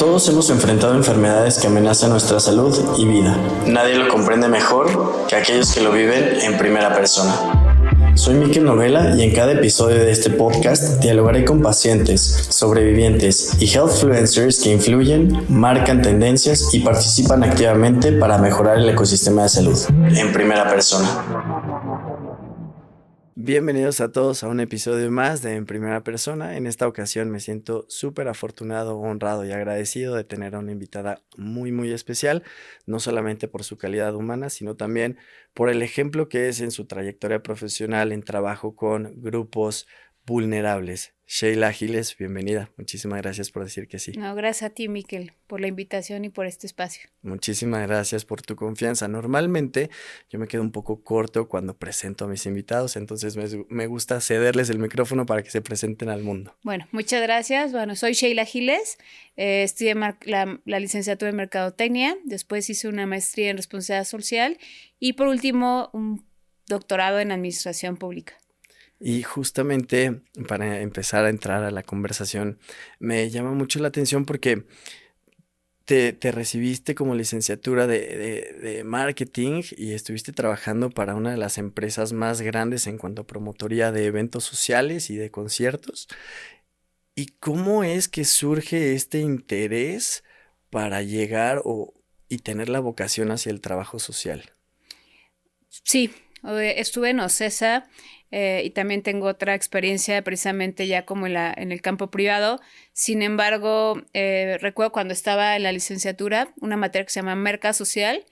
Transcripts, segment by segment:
Todos hemos enfrentado enfermedades que amenazan nuestra salud y vida. Nadie lo comprende mejor que aquellos que lo viven en primera persona. Soy Mikel Novela y en cada episodio de este podcast dialogaré con pacientes, sobrevivientes y healthfluencers que influyen, marcan tendencias y participan activamente para mejorar el ecosistema de salud en primera persona. Bienvenidos a todos a un episodio más de En Primera Persona. En esta ocasión me siento súper afortunado, honrado y agradecido de tener a una invitada muy especial, no solamente por su calidad humana, sino también por el ejemplo que es en su trayectoria profesional en trabajo con grupos vulnerables. Sheila Giles, bienvenida. Muchísimas gracias por decir que sí. No, gracias a ti, Mikel, por la invitación y por este espacio. Muchísimas gracias por tu confianza. Normalmente yo me quedo un poco corto cuando presento a mis invitados, entonces me gusta cederles el micrófono para que se presenten al mundo. Bueno, muchas gracias. Bueno, soy Sheila Giles, estudié la licenciatura en Mercadotecnia, después hice una maestría en Responsabilidad Social y por último un doctorado en Administración Pública. Y justamente para empezar a entrar a la conversación, me llama mucho la atención porque te recibiste como licenciatura de marketing y estuviste trabajando para una de las empresas más grandes en cuanto a promotoría de eventos sociales y de conciertos. ¿Y cómo es que surge este interés para llegar y tener la vocación hacia el trabajo social? Sí, estuve en OCESA y también tengo otra experiencia precisamente ya como en el campo privado. Sin embargo, recuerdo cuando estaba en la licenciatura, una materia que se llama Merca Social,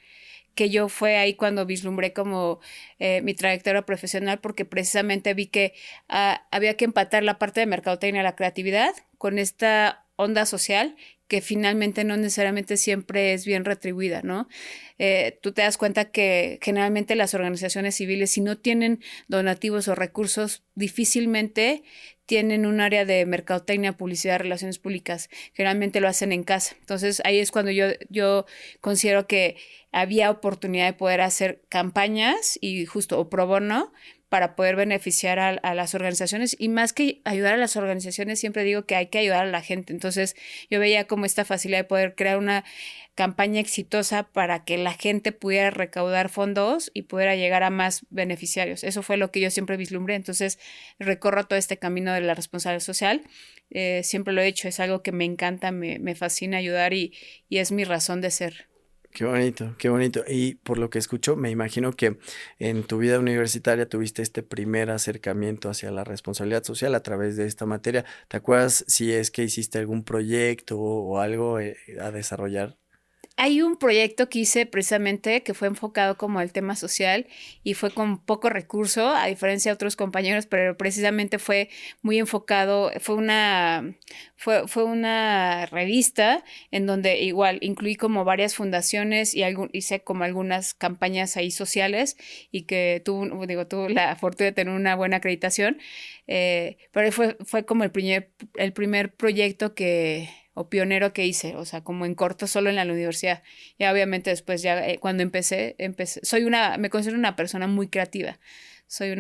que yo fue ahí cuando vislumbré como mi trayectoria profesional, porque precisamente vi que había que empatar la parte de mercadotecnia, la creatividad, con esta onda social que finalmente no necesariamente siempre es bien retribuida, ¿no? Tú te das cuenta que generalmente las organizaciones civiles, si no tienen donativos o recursos, difícilmente tienen un área de mercadotecnia, publicidad, relaciones públicas. Generalmente lo hacen en casa. Entonces, ahí es cuando yo considero que había oportunidad de poder hacer campañas y justo o pro bono para poder beneficiar a las organizaciones, y más que ayudar a las organizaciones, siempre digo que hay que ayudar a la gente. Entonces yo veía como esta facilidad de poder crear una campaña exitosa para que la gente pudiera recaudar fondos y pudiera llegar a más beneficiarios. Eso fue lo que yo siempre vislumbré. Entonces recorro todo este camino de la responsabilidad social. Siempre lo he hecho, es algo que me encanta, me fascina ayudar y es mi razón de ser. Qué bonito, qué bonito. Y por lo que escucho, me imagino que en tu vida universitaria tuviste este primer acercamiento hacia la responsabilidad social a través de esta materia. ¿Te acuerdas si es que hiciste algún proyecto o algo a desarrollar? Hay un proyecto que hice precisamente que fue enfocado como al tema social y fue con poco recurso, a diferencia de otros compañeros, pero precisamente fue muy enfocado, fue una revista en donde igual incluí como varias fundaciones y hice como algunas campañas ahí sociales y que tuvo la fortuna de tener una buena acreditación, pero fue como el primer proyecto o pionero que hice, o sea, como en corto solo en la universidad. Y obviamente después ya cuando empecé, me considero una persona muy creativa. Soy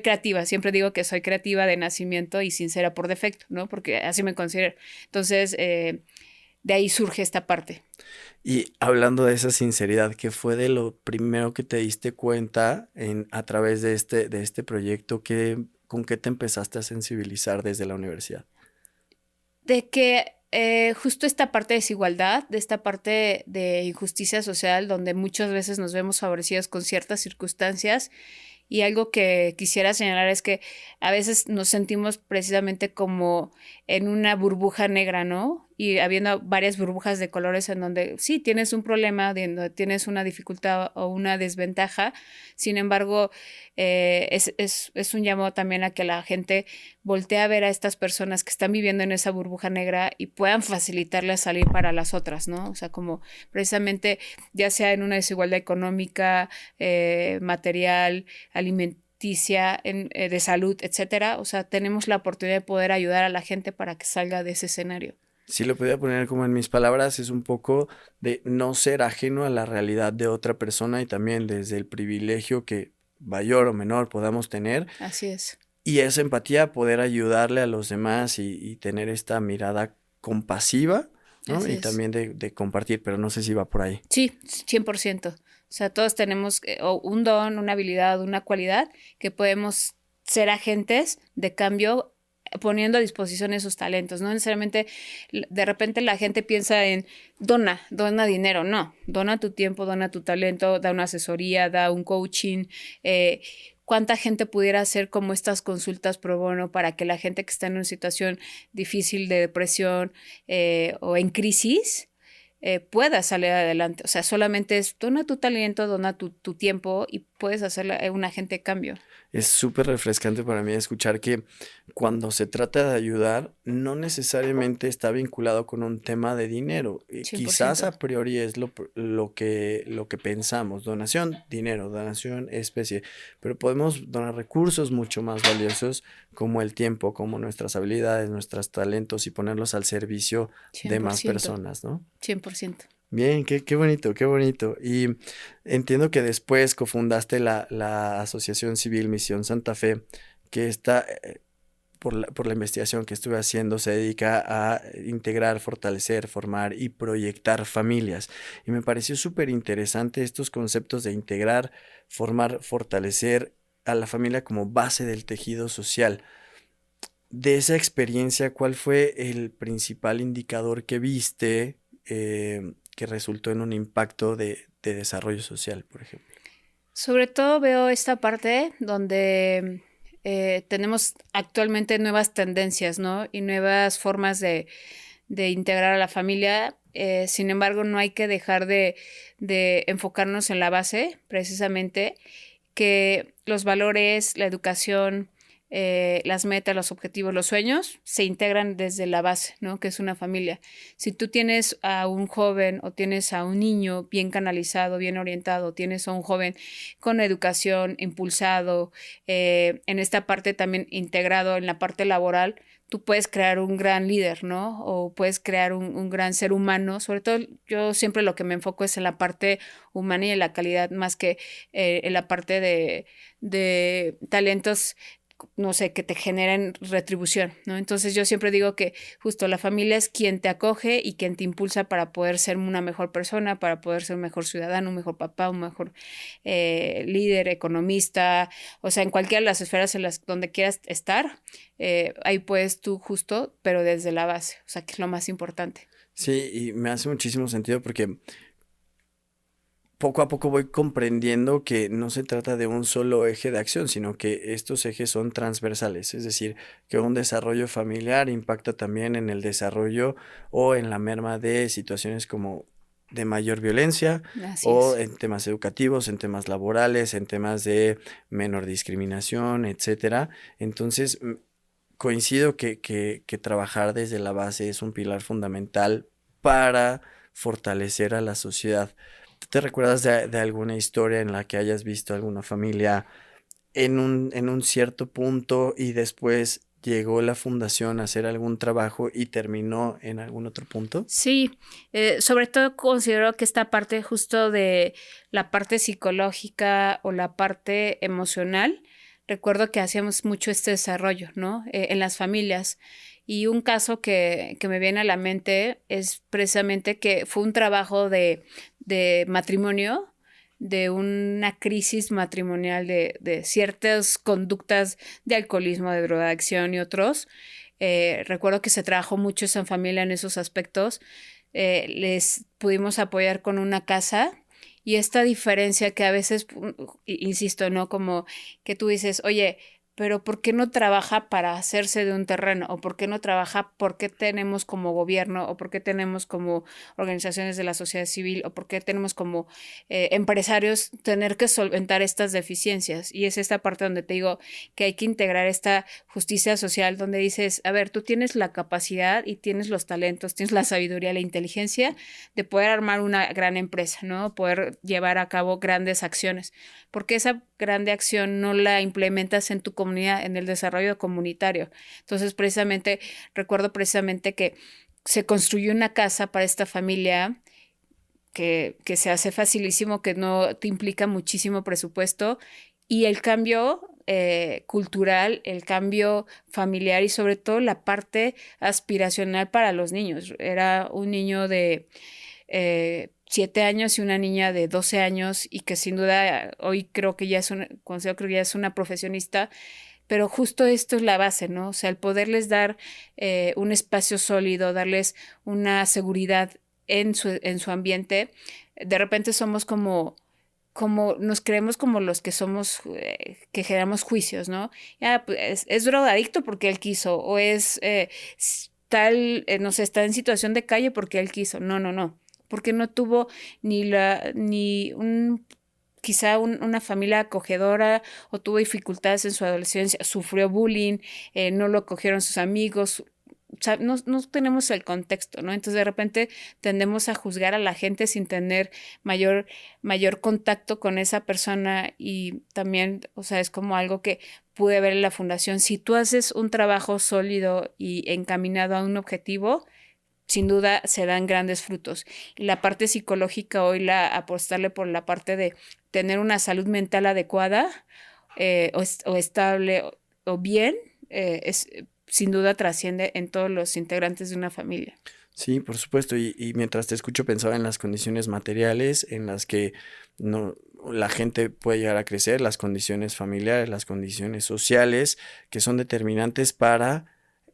creativa, siempre digo que soy creativa de nacimiento y sincera por defecto, ¿no? Porque así me considero. Entonces, de ahí surge esta parte. Y hablando de esa sinceridad, ¿qué fue de lo primero que te diste cuenta a través de este proyecto? ¿Con qué te empezaste a sensibilizar desde la universidad? De que justo esta parte de desigualdad, de esta parte de injusticia social, donde muchas veces nos vemos favorecidos con ciertas circunstancias, y algo que quisiera señalar es que a veces nos sentimos precisamente como en una burbuja negra, ¿no? Y habiendo varias burbujas de colores en donde sí tienes un problema, donde tienes una dificultad o una desventaja. Sin embargo, es un llamado también a que la gente voltee a ver a estas personas que están viviendo en esa burbuja negra y puedan facilitarles salir para las otras, ¿no? O sea, como precisamente ya sea en una desigualdad económica, material, alimenticia, de salud, etcétera. O sea, tenemos la oportunidad de poder ayudar a la gente para que salga de ese escenario. Si lo podía poner como en mis palabras, es un poco de no ser ajeno a la realidad de otra persona y también desde el privilegio que mayor o menor podamos tener. Así es. Y esa empatía, poder ayudarle a los demás y tener esta mirada compasiva ¿no? Así Y es. también de compartir, pero no sé si va por ahí. Sí, 100%. O sea, todos tenemos o un don, una habilidad, una cualidad que podemos ser agentes de cambio poniendo a disposición esos talentos. No necesariamente, de repente la gente piensa en dona dinero. No, dona tu tiempo, dona tu talento, da una asesoría, da un coaching. eh, ¿Cuánta gente pudiera hacer como estas consultas pro bono para que la gente que está en una situación difícil de depresión o en crisis pueda salir adelante? O sea, solamente es dona tu talento, dona tu tiempo y puedes hacer un agente de cambio. Es súper refrescante para mí escuchar que cuando se trata de ayudar, no necesariamente está vinculado con un tema de dinero. cien por Quizás ciento a priori es lo que pensamos, donación, dinero, donación, especie, pero podemos donar recursos mucho más valiosos como el tiempo, como nuestras habilidades, nuestros talentos y ponerlos al servicio cien de por más ciento personas, ¿no? 100%. 100%. Bien, qué bonito, qué bonito. Y entiendo que después cofundaste la Asociación Civil Misión Santa Fe, que está, por la investigación que estuve haciendo, se dedica a integrar, fortalecer, formar y proyectar familias. Y me pareció súper interesante estos conceptos de integrar, formar, fortalecer a la familia como base del tejido social. De esa experiencia, ¿cuál fue el principal indicador que viste que resultó en un impacto de desarrollo social, por ejemplo? Sobre todo veo esta parte donde tenemos actualmente nuevas tendencias, ¿no? Y nuevas formas de integrar a la familia. Sin embargo, no hay que dejar de enfocarnos en la base, precisamente, que los valores, la educación, las metas, los objetivos, los sueños se integran desde la base, ¿no? Que es una familia. Si tú tienes a un joven o tienes a un niño bien canalizado, bien orientado, tienes a un joven con educación, impulsado, en esta parte también integrado en la parte laboral, tú puedes crear un gran líder, ¿no? O puedes crear un gran ser humano. Sobre todo, yo siempre lo que me enfoco es en la parte humana y en la calidad, más que en la parte de talentos, no sé, que te generen retribución, ¿no? Entonces yo siempre digo que justo la familia es quien te acoge y quien te impulsa para poder ser una mejor persona, para poder ser un mejor ciudadano, un mejor papá, un mejor líder, economista, o sea, en cualquiera de las esferas en las donde quieras estar, ahí puedes tú justo, pero desde la base, o sea, que es lo más importante. Sí, y me hace muchísimo sentido porque poco a poco voy comprendiendo que no se trata de un solo eje de acción, sino que estos ejes son transversales, es decir, que un desarrollo familiar impacta también en el desarrollo o en la merma de situaciones como de mayor violencia Así o es. en temas educativos, en temas laborales, en temas de menor discriminación, etcétera. Entonces, coincido que trabajar desde la base es un pilar fundamental para fortalecer a la sociedad. ¿Tú te recuerdas de alguna historia en la que hayas visto alguna familia en un cierto punto y después llegó la fundación a hacer algún trabajo y terminó en algún otro punto? Sí, sobre todo considero que esta parte justo de la parte psicológica o la parte emocional, recuerdo que hacíamos mucho este desarrollo, ¿no? En las familias. Y un caso que me viene a la mente es precisamente que fue un trabajo de matrimonio, de una crisis matrimonial de ciertas conductas de alcoholismo, de drogadicción y otros. Recuerdo que se trabajó mucho esa familia en esos aspectos. Les pudimos apoyar con una casa y esta diferencia que a veces, insisto, ¿no? Como que tú dices, oye, pero ¿por qué no trabaja para hacerse de un terreno? ¿O por qué no trabaja? ¿Por qué tenemos como gobierno? ¿O por qué tenemos como organizaciones de la sociedad civil? ¿O por qué tenemos como empresarios tener que solventar estas deficiencias? Y es esta parte donde te digo que hay que integrar esta justicia social donde dices, a ver, tú tienes la capacidad y tienes los talentos, tienes la sabiduría, la inteligencia de poder armar una gran empresa, ¿no? Poder llevar a cabo grandes acciones. Porque esa grande acción no la implementas en tu comunidad, en el desarrollo comunitario. Entonces, precisamente, recuerdo precisamente que se construyó una casa para esta familia que se hace facilísimo, que no te implica muchísimo presupuesto y el cambio cultural, el cambio familiar y sobre todo la parte aspiracional para los niños. Era un niño de 7 años y una niña de 12 años y que sin duda hoy creo que ya es considero que ya es una profesionista, pero justo esto es la base, ¿no? O sea, el poderles dar un espacio sólido, darles una seguridad en su ambiente, de repente somos como nos creemos como los que somos, que generamos juicios, ¿no? Ya, pues, es drogadicto porque él quiso, o es tal, no sé, está en situación de calle porque él quiso. No, no, no, porque no tuvo ni un quizá una familia acogedora o tuvo dificultades en su adolescencia, sufrió bullying, no lo acogieron sus amigos, o sea, no tenemos el contexto, ¿no? Entonces de repente tendemos a juzgar a la gente sin tener mayor contacto con esa persona y también, o sea, es como algo que pude ver en la fundación. Si tú haces un trabajo sólido y encaminado a un objetivo, sin duda se dan grandes frutos. Y la parte psicológica hoy, apostarle por la parte de tener una salud mental adecuada o estable o bien, sin duda trasciende en todos los integrantes de una familia. Sí, por supuesto. Y mientras te escucho pensaba en las condiciones materiales en las que no, la gente puede llegar a crecer, las condiciones familiares, las condiciones sociales, que son determinantes para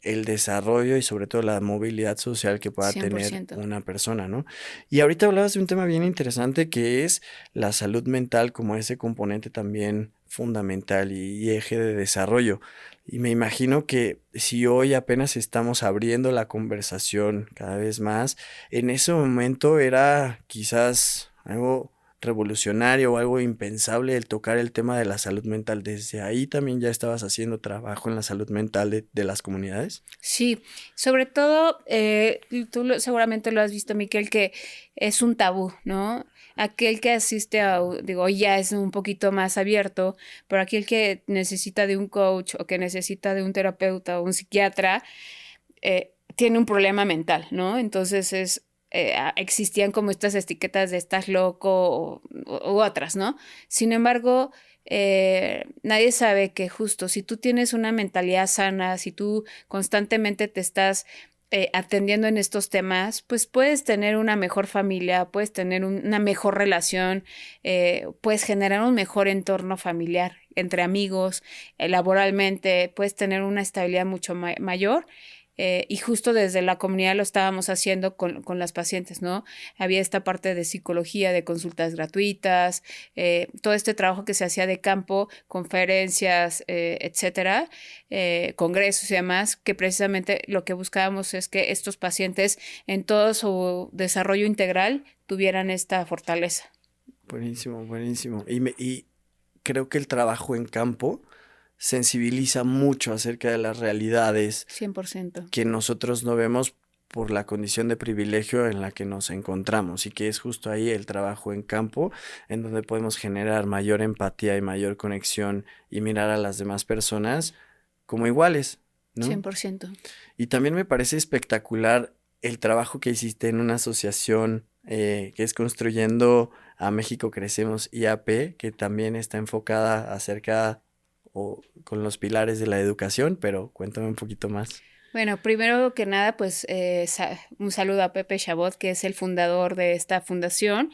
el desarrollo y sobre todo la movilidad social que pueda tener 100%. una persona, ¿no? Y ahorita hablabas de un tema bien interesante que es la salud mental como ese componente también fundamental y eje de desarrollo. Y me imagino que si hoy apenas estamos abriendo la conversación cada vez más, en ese momento era quizás algo revolucionario o algo impensable el tocar el tema de la salud mental. ¿Desde ahí también ya estabas haciendo trabajo en la salud mental de las comunidades? Sí, sobre todo, seguramente lo has visto, Miquel, que es un tabú, ¿no? Aquel que asiste digo, hoy ya es un poquito más abierto, pero aquel que necesita de un coach o que necesita de un terapeuta o un psiquiatra, tiene un problema mental, ¿no? Entonces existían como estas etiquetas de estás loco u otras, ¿no? Sin embargo, nadie sabe que justo si tú tienes una mentalidad sana, si tú constantemente te estás atendiendo en estos temas, pues puedes tener una mejor familia, puedes tener una mejor relación, puedes generar un mejor entorno familiar entre amigos, laboralmente, puedes tener una estabilidad mucho mayor. Y justo desde la comunidad lo estábamos haciendo con las pacientes, ¿no? Había esta parte de psicología, de consultas gratuitas, todo este trabajo que se hacía de campo, conferencias, etcétera, congresos y demás, que precisamente lo que buscábamos es que estos pacientes en todo su desarrollo integral tuvieran esta fortaleza. Buenísimo, buenísimo. Y creo que el trabajo en campo sensibiliza mucho acerca de las realidades 100%. que nosotros no vemos por la condición de privilegio en la que nos encontramos y que es justo ahí el trabajo en campo en donde podemos generar mayor empatía y mayor conexión y mirar a las demás personas como iguales, ¿no? 100%. Y también me parece espectacular el trabajo que hiciste en una asociación que es Construyendo a México Crecemos IAP, que también está enfocada acerca o con los pilares de la educación, pero cuéntame un poquito más. Bueno, primero que nada, pues un saludo a Pepe Chabot, que es el fundador de esta fundación.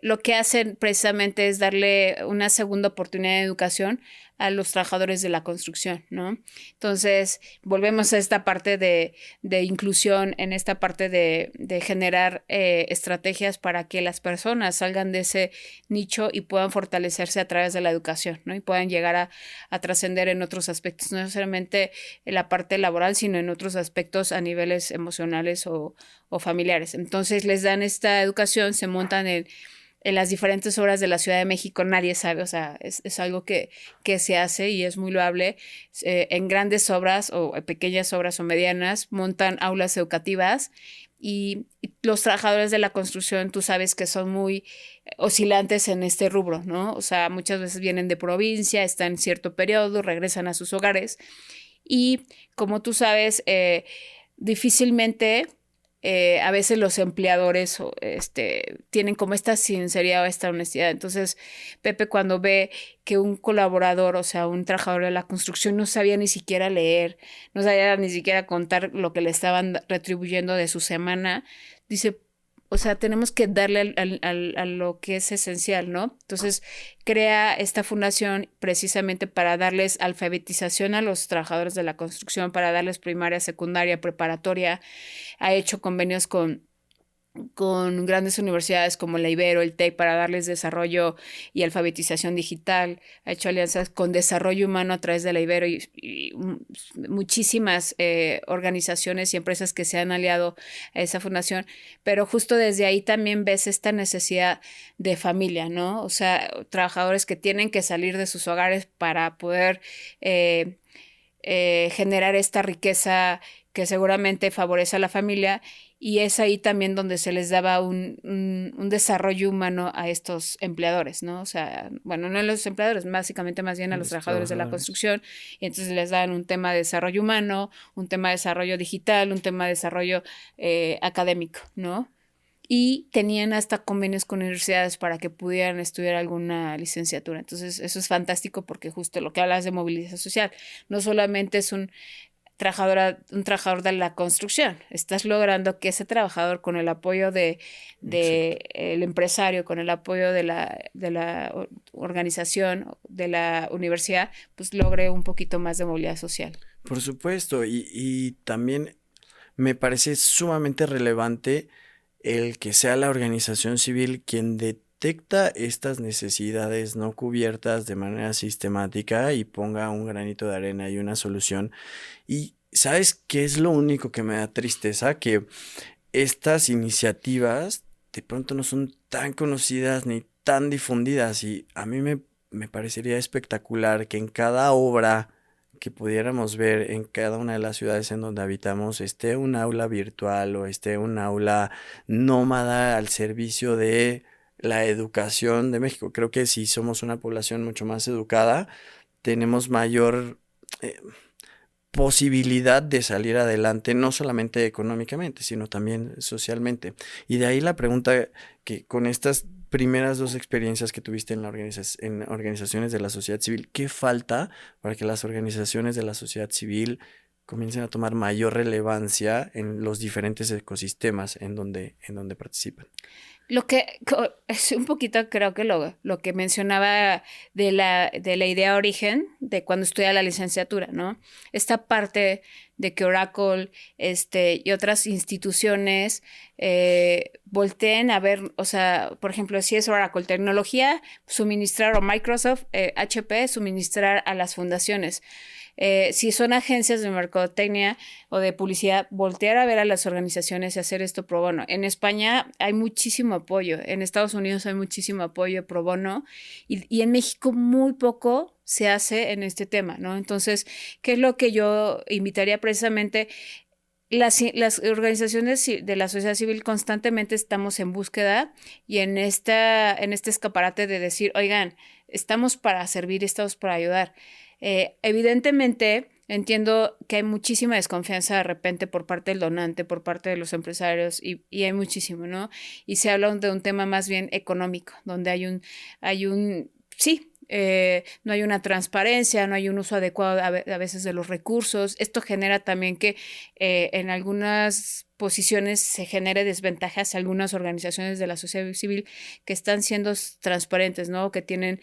Lo que hacen precisamente es darle una segunda oportunidad de educación a los trabajadores de la construcción, ¿no? Entonces, volvemos a esta parte de inclusión, en esta parte de generar estrategias para que las personas salgan de ese nicho y puedan fortalecerse a través de la educación, ¿no? Y puedan llegar a trascender en otros aspectos, no solamente en la parte laboral, sino en otros aspectos a niveles emocionales o familiares. Entonces, les dan esta educación, se montan en las diferentes obras de la Ciudad de México, nadie sabe, o sea, es algo que se hace y es muy loable. En grandes obras o pequeñas obras o medianas montan aulas educativas y los trabajadores de la construcción, tú sabes que son muy oscilantes en este rubro, ¿no? O sea, muchas veces vienen de provincia, están en cierto periodo, regresan a sus hogares y como tú sabes, difícilmente a veces los empleadores tienen como esta sinceridad o esta honestidad. Entonces, Pepe cuando ve que un colaborador, o sea, un trabajador de la construcción no sabía ni siquiera leer, no sabía ni siquiera contar lo que le estaban retribuyendo de su semana, dice, o sea, tenemos que darle a lo que es esencial, ¿no? Entonces, crea esta fundación precisamente para darles alfabetización a los trabajadores de la construcción, para darles primaria, secundaria, preparatoria. Ha hecho convenios con grandes universidades como la Ibero, el TEC, para darles desarrollo y alfabetización digital. Ha hecho alianzas con desarrollo humano a través de la Ibero y muchísimas organizaciones y empresas que se han aliado a esa fundación. Pero justo desde ahí también ves esta necesidad de familia, ¿no? O sea, trabajadores que tienen que salir de sus hogares para poder generar esta riqueza que seguramente favorece a la familia, y es ahí también donde se les daba un desarrollo humano a estos empleadores, ¿no? O sea, bueno, no a los empleadores, básicamente más bien a los trabajadores de la construcción, y entonces les daban un tema de desarrollo humano, un tema de desarrollo digital, un tema de desarrollo académico, ¿no? Y tenían hasta convenios con universidades para que pudieran estudiar alguna licenciatura. Entonces, eso es fantástico porque justo lo que hablas de movilización social, no solamente es un trabajador de la construcción. Estás logrando que ese trabajador, con el apoyo de el empresario, con el apoyo de la organización, de la universidad, pues logre un poquito más de movilidad social. Por supuesto, y también me parece sumamente relevante el que sea la organización civil quien detecta estas necesidades no cubiertas de manera sistemática y ponga un granito de arena y una solución. Y ¿sabes qué es lo único que me da tristeza? Que estas iniciativas de pronto no son tan conocidas ni tan difundidas, y a mí me parecería espectacular que en cada obra que pudiéramos ver en cada una de las ciudades en donde habitamos esté un aula virtual o esté un aula nómada al servicio de la educación de México. Creo que si somos una población mucho más educada, tenemos mayor posibilidad de salir adelante, no solamente económicamente, sino también socialmente. Y de ahí la pregunta, que con estas primeras dos experiencias que tuviste en en organizaciones de la sociedad civil, ¿qué falta para que las organizaciones de la sociedad civil comiencen a tomar mayor relevancia en los diferentes ecosistemas en donde participan? Lo que es un poquito, creo que lo que mencionaba de la idea origen de cuando estudia la licenciatura, ¿no? Esta parte de que Oracle y otras instituciones volteen a ver, o sea, por ejemplo, si es Oracle tecnología, suministrar, o Microsoft, HP, suministrar a las fundaciones. Si son agencias de mercadotecnia o de publicidad, voltear a ver a las organizaciones y hacer esto pro bono. En España hay muchísimo apoyo, en Estados Unidos hay muchísimo apoyo pro bono, y en México muy poco se hace en este tema, ¿no? Entonces, ¿qué es lo que yo invitaría precisamente? Las organizaciones de la sociedad civil constantemente estamos en búsqueda y en este escaparate de decir, oigan, estamos para servir, estamos para ayudar. Evidentemente, entiendo que hay muchísima desconfianza de repente por parte del donante, por parte de los empresarios, y hay muchísimo, ¿no? Y se habla de un tema más bien económico, donde sí, no hay una transparencia, no hay un uso adecuado a veces de los recursos. Esto genera también que en algunas posiciones se genere desventajas a algunas organizaciones de la sociedad civil que están siendo transparentes, ¿no? Que tienen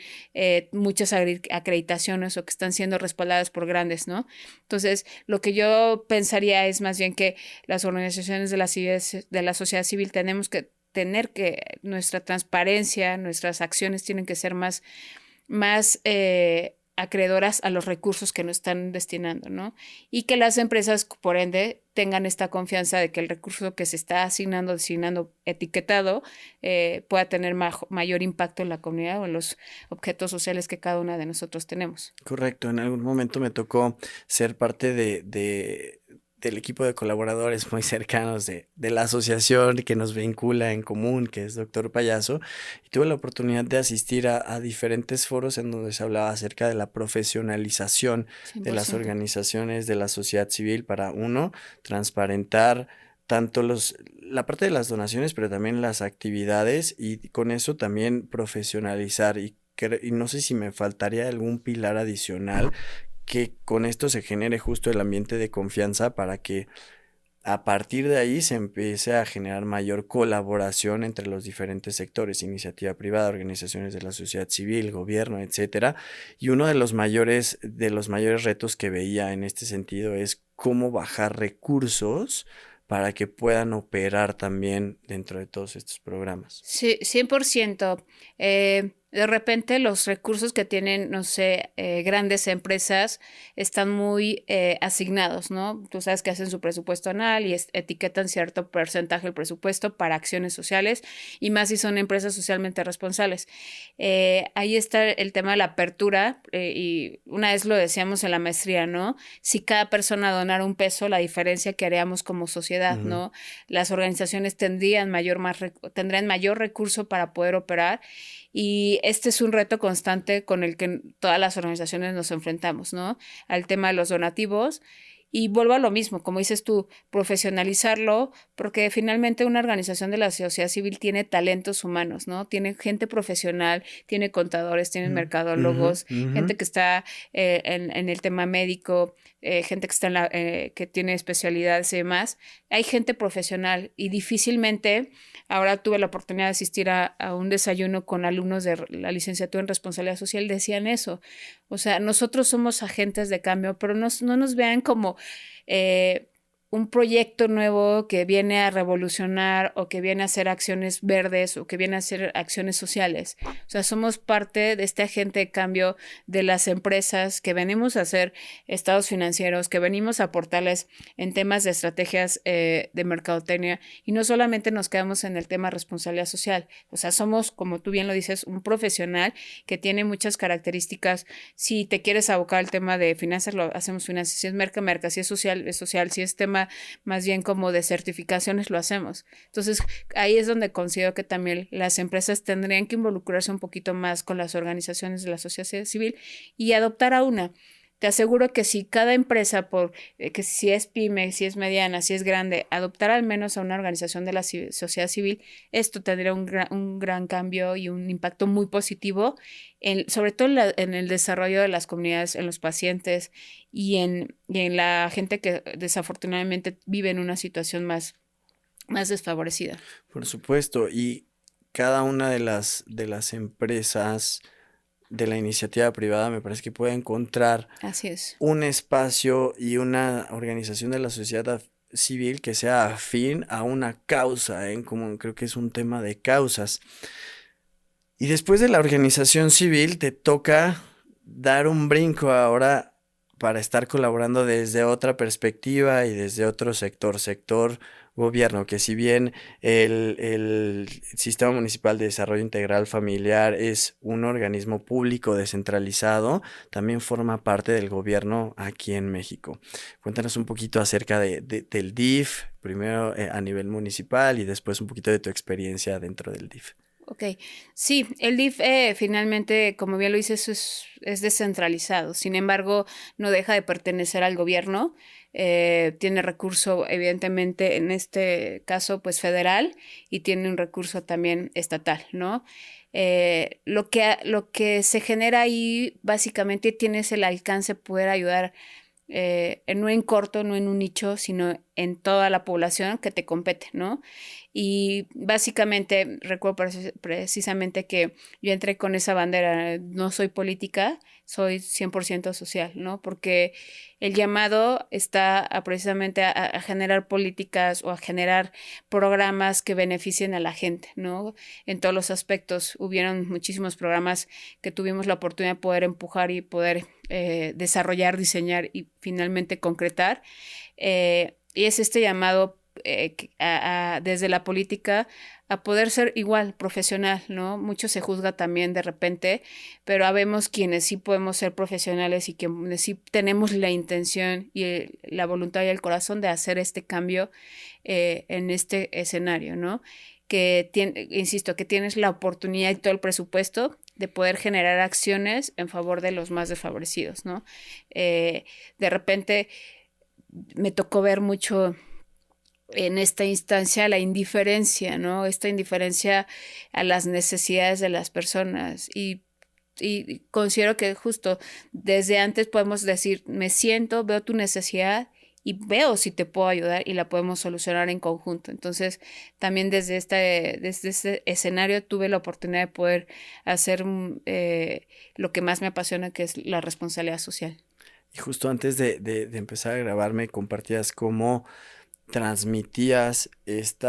muchas acreditaciones o que están siendo respaldadas por grandes, ¿no? Entonces, lo que yo pensaría es más bien que las organizaciones de la sociedad civil tenemos que tener que nuestra transparencia, nuestras acciones tienen que ser más acreedoras a los recursos que nos están destinando, ¿no? Y que las empresas, por ende, tengan esta confianza de que el recurso que se está designando, etiquetado, pueda tener mayor impacto en la comunidad o en los objetos sociales que cada una de nosotros tenemos. Correcto, en algún momento me tocó ser parte del equipo de colaboradores muy cercanos de la asociación que nos vincula en común, que es Doctor Payaso, y tuve la oportunidad de asistir a diferentes foros en donde se hablaba acerca de la profesionalización de las 100%. organizaciones de la sociedad civil para, uno, transparentar tanto la parte de las donaciones, pero también las actividades y con eso también profesionalizar y no sé si me faltaría algún pilar adicional que con esto se genere justo el ambiente de confianza para que a partir de ahí se empiece a generar mayor colaboración entre los diferentes sectores, iniciativa privada, organizaciones de la sociedad civil, gobierno, etcétera. Y uno de los mayores retos que veía en este sentido es cómo bajar recursos para que puedan operar también dentro de todos estos programas. Sí, 100%. De repente los recursos que tienen, no sé, grandes empresas están muy asignados, ¿no? Tú sabes que hacen su presupuesto anual y etiquetan cierto porcentaje del presupuesto para acciones sociales y más si son empresas socialmente responsables. Ahí está el tema de la apertura y una vez lo decíamos en la maestría, ¿no? Si cada persona donara un peso, la diferencia que haríamos como sociedad, Ujú. ¿no? Las organizaciones tendrían tendrían mayor recurso para poder operar y este es un reto constante con el que todas las organizaciones nos enfrentamos, ¿no? Al tema de los donativos. Y vuelvo a lo mismo, como dices tú, profesionalizarlo, porque finalmente una organización de la sociedad civil tiene talentos humanos, ¿no? Tiene gente profesional, tiene contadores, tiene Mm, ujú, mercadólogos, ujú. gente que está en el tema médico, gente que está que tiene especialidades y demás. Hay gente profesional y difícilmente, ahora tuve la oportunidad de asistir a un desayuno con alumnos de la licenciatura en responsabilidad social, decían eso. O sea, nosotros somos agentes de cambio, pero no nos vean como eh, un proyecto nuevo que viene a revolucionar o que viene a hacer acciones verdes o que viene a hacer acciones sociales. O sea, somos parte de este agente de cambio de las empresas que venimos a hacer estados financieros, que venimos a aportarles en temas de estrategias de mercadotecnia y no solamente nos quedamos en el tema responsabilidad social. O sea, somos, como tú bien lo dices, un profesional que tiene muchas características. Si te quieres abocar al tema de finanzas, lo hacemos finanzas. Si es merca, si es social, es social. Si es tema más bien como de certificaciones, lo hacemos. Entonces, ahí es donde considero que también las empresas tendrían que involucrarse un poquito más con las organizaciones de la sociedad civil y adoptar a una. Te aseguro que si cada empresa, que si es pyme, si es mediana, si es grande, adoptara al menos a una organización de la sociedad civil, esto tendría un gran cambio y un impacto muy positivo, sobre todo en el desarrollo de las comunidades, en los pacientes y en la gente que desafortunadamente vive en una situación más desfavorecida. Por supuesto, y cada una de las empresas de la iniciativa privada me parece que puede encontrar Así es. un espacio y una organización de la sociedad civil que sea afín a una causa, ¿eh? Como creo que es un tema de causas. Y después de la organización civil te toca dar un brinco ahora para estar colaborando desde otra perspectiva y desde otro sector gobierno, que si bien el Sistema Municipal de Desarrollo Integral Familiar es un organismo público descentralizado, también forma parte del gobierno aquí en México. Cuéntanos un poquito acerca del DIF, primero a nivel municipal y después un poquito de tu experiencia dentro del DIF. Ok, sí, el DIF finalmente, como bien lo dices, es descentralizado. Sin embargo, no deja de pertenecer al gobierno. Tiene recurso, evidentemente, en este caso, pues federal y tiene un recurso también estatal, ¿no? Lo que se genera ahí, básicamente, tienes el alcance de poder ayudar no en corto, no en un nicho, sino en toda la población que te compete, ¿no? Y básicamente recuerdo precisamente que yo entré con esa bandera, no soy política, soy 100% social, ¿no? Porque el llamado está precisamente a generar políticas o a generar programas que beneficien a la gente, ¿no? En todos los aspectos. Hubieron muchísimos programas que tuvimos la oportunidad de poder empujar y poder desarrollar, diseñar y finalmente concretar. Y es este llamado desde la política a poder ser igual profesional, ¿no? Mucho se juzga también de repente, pero habemos quienes sí podemos ser profesionales y quienes sí tenemos la intención y la voluntad y el corazón de hacer este cambio en este escenario, ¿no? Insisto, que tienes la oportunidad y todo el presupuesto de poder generar acciones en favor de los más desfavorecidos, ¿no? De repente me tocó ver mucho en esta instancia la indiferencia, ¿no? Esta indiferencia a las necesidades de las personas y considero que justo desde antes podemos decir, me siento, veo tu necesidad y veo si te puedo ayudar y la podemos solucionar en conjunto. Entonces, también desde este escenario tuve la oportunidad de poder hacer lo que más me apasiona, que es la responsabilidad social. Y justo antes de empezar a grabar me compartías cómo transmitías este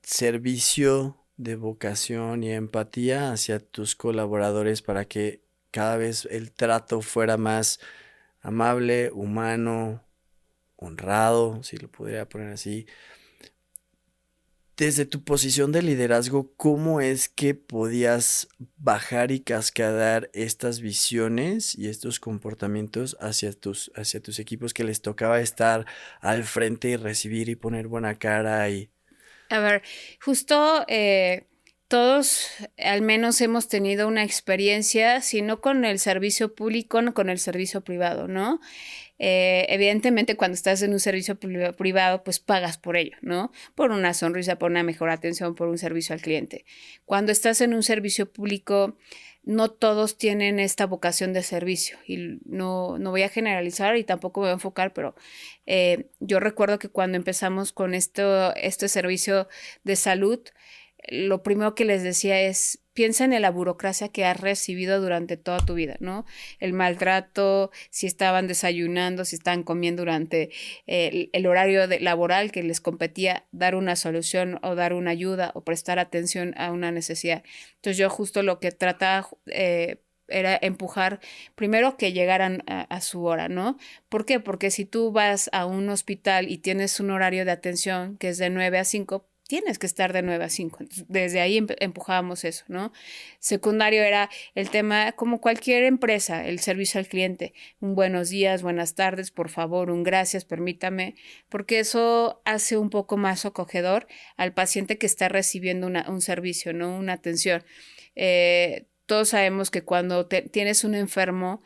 servicio de vocación y empatía hacia tus colaboradores para que cada vez el trato fuera más amable, humano, honrado, si lo pudiera poner así. Desde tu posición de liderazgo, ¿cómo es que podías bajar y cascadar estas visiones y estos comportamientos hacia tus equipos que les tocaba estar al frente y recibir y poner buena cara y... A ver, justo todos al menos hemos tenido una experiencia, si no con el servicio público, no con el servicio privado, ¿no? Evidentemente, cuando estás en un servicio privado, pues pagas por ello, ¿no? Por una sonrisa, por una mejor atención, por un servicio al cliente. Cuando estás en un servicio público, no todos tienen esta vocación de servicio y no voy a generalizar y tampoco me voy a enfocar, pero yo recuerdo que cuando empezamos con este servicio de salud, lo primero que les decía es, piensa en la burocracia que has recibido durante toda tu vida, ¿no? El maltrato, si estaban desayunando, si estaban comiendo durante el horario laboral que les competía dar una solución o dar una ayuda o prestar atención a una necesidad. Entonces yo justo lo que trataba era empujar primero que llegaran a su hora, ¿no? ¿Por qué? Porque si tú vas a un hospital y tienes un horario de atención que es de 9 a 5, tienes que estar de 9 a 5. Desde ahí empujábamos eso, ¿no? Secundario era el tema, como cualquier empresa, el servicio al cliente. Un buenos días, buenas tardes, por favor, un gracias, permítame, porque eso hace un poco más acogedor al paciente que está recibiendo un servicio, ¿no? Una atención. Todos sabemos que cuando tienes un enfermo,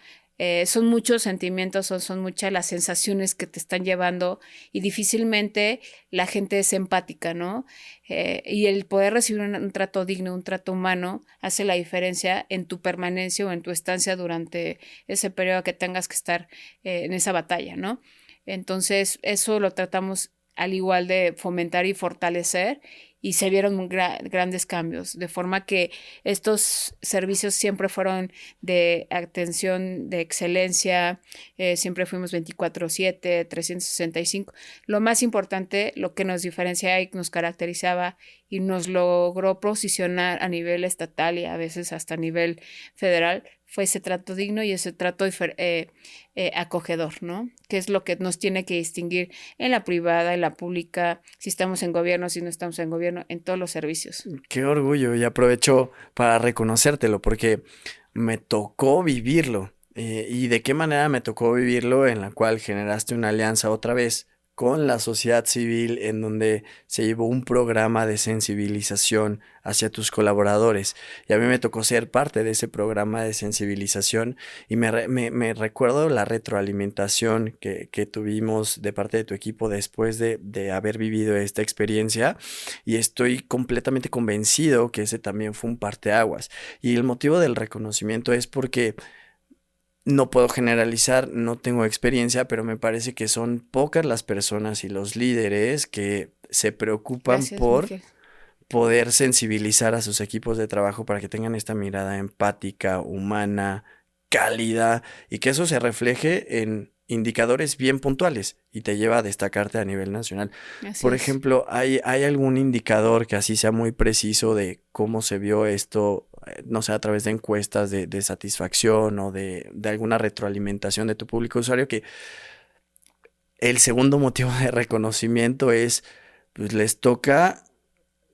son muchos sentimientos, son muchas las sensaciones que te están llevando y difícilmente la gente es empática, ¿no? Y el poder recibir un trato digno, un trato humano, hace la diferencia en tu permanencia o en tu estancia durante ese periodo que tengas que estar en esa batalla, ¿no? Entonces, eso lo tratamos al igual de fomentar y fortalecer y se vieron grandes cambios, de forma que estos servicios siempre fueron de atención de excelencia, siempre fuimos 24/7, 365. Lo más importante, lo que nos diferenciaba y nos caracterizaba y nos logró posicionar a nivel estatal y a veces hasta a nivel federal, fue ese trato digno y ese trato acogedor, ¿no? Que es lo que nos tiene que distinguir en la privada, en la pública, si estamos en gobierno, si no estamos en gobierno, en todos los servicios. Qué orgullo y aprovecho para reconocértelo porque me tocó vivirlo. ¿Y de qué manera me tocó vivirlo? En la cual generaste una alianza otra vez con la sociedad civil en donde se llevó un programa de sensibilización hacia tus colaboradores. Y a mí me tocó ser parte de ese programa de sensibilización y me recuerdo la retroalimentación que tuvimos de parte de tu equipo después de haber vivido esta experiencia y estoy completamente convencido que ese también fue un parteaguas. Y el motivo del reconocimiento es porque no puedo generalizar, no tengo experiencia, pero me parece que son pocas las personas y los líderes que se preocupan Gracias, por Miguel. poder sensibilizar a sus equipos de trabajo para que tengan esta mirada empática, humana, cálida y que eso se refleje en indicadores bien puntuales y te lleva a destacarte a nivel nacional. Así Por es. ejemplo, ¿hay algún indicador que así sea muy preciso de cómo se vio esto, no sé, a través de encuestas de satisfacción o de alguna retroalimentación de tu público usuario? Que el segundo motivo de reconocimiento es, pues les toca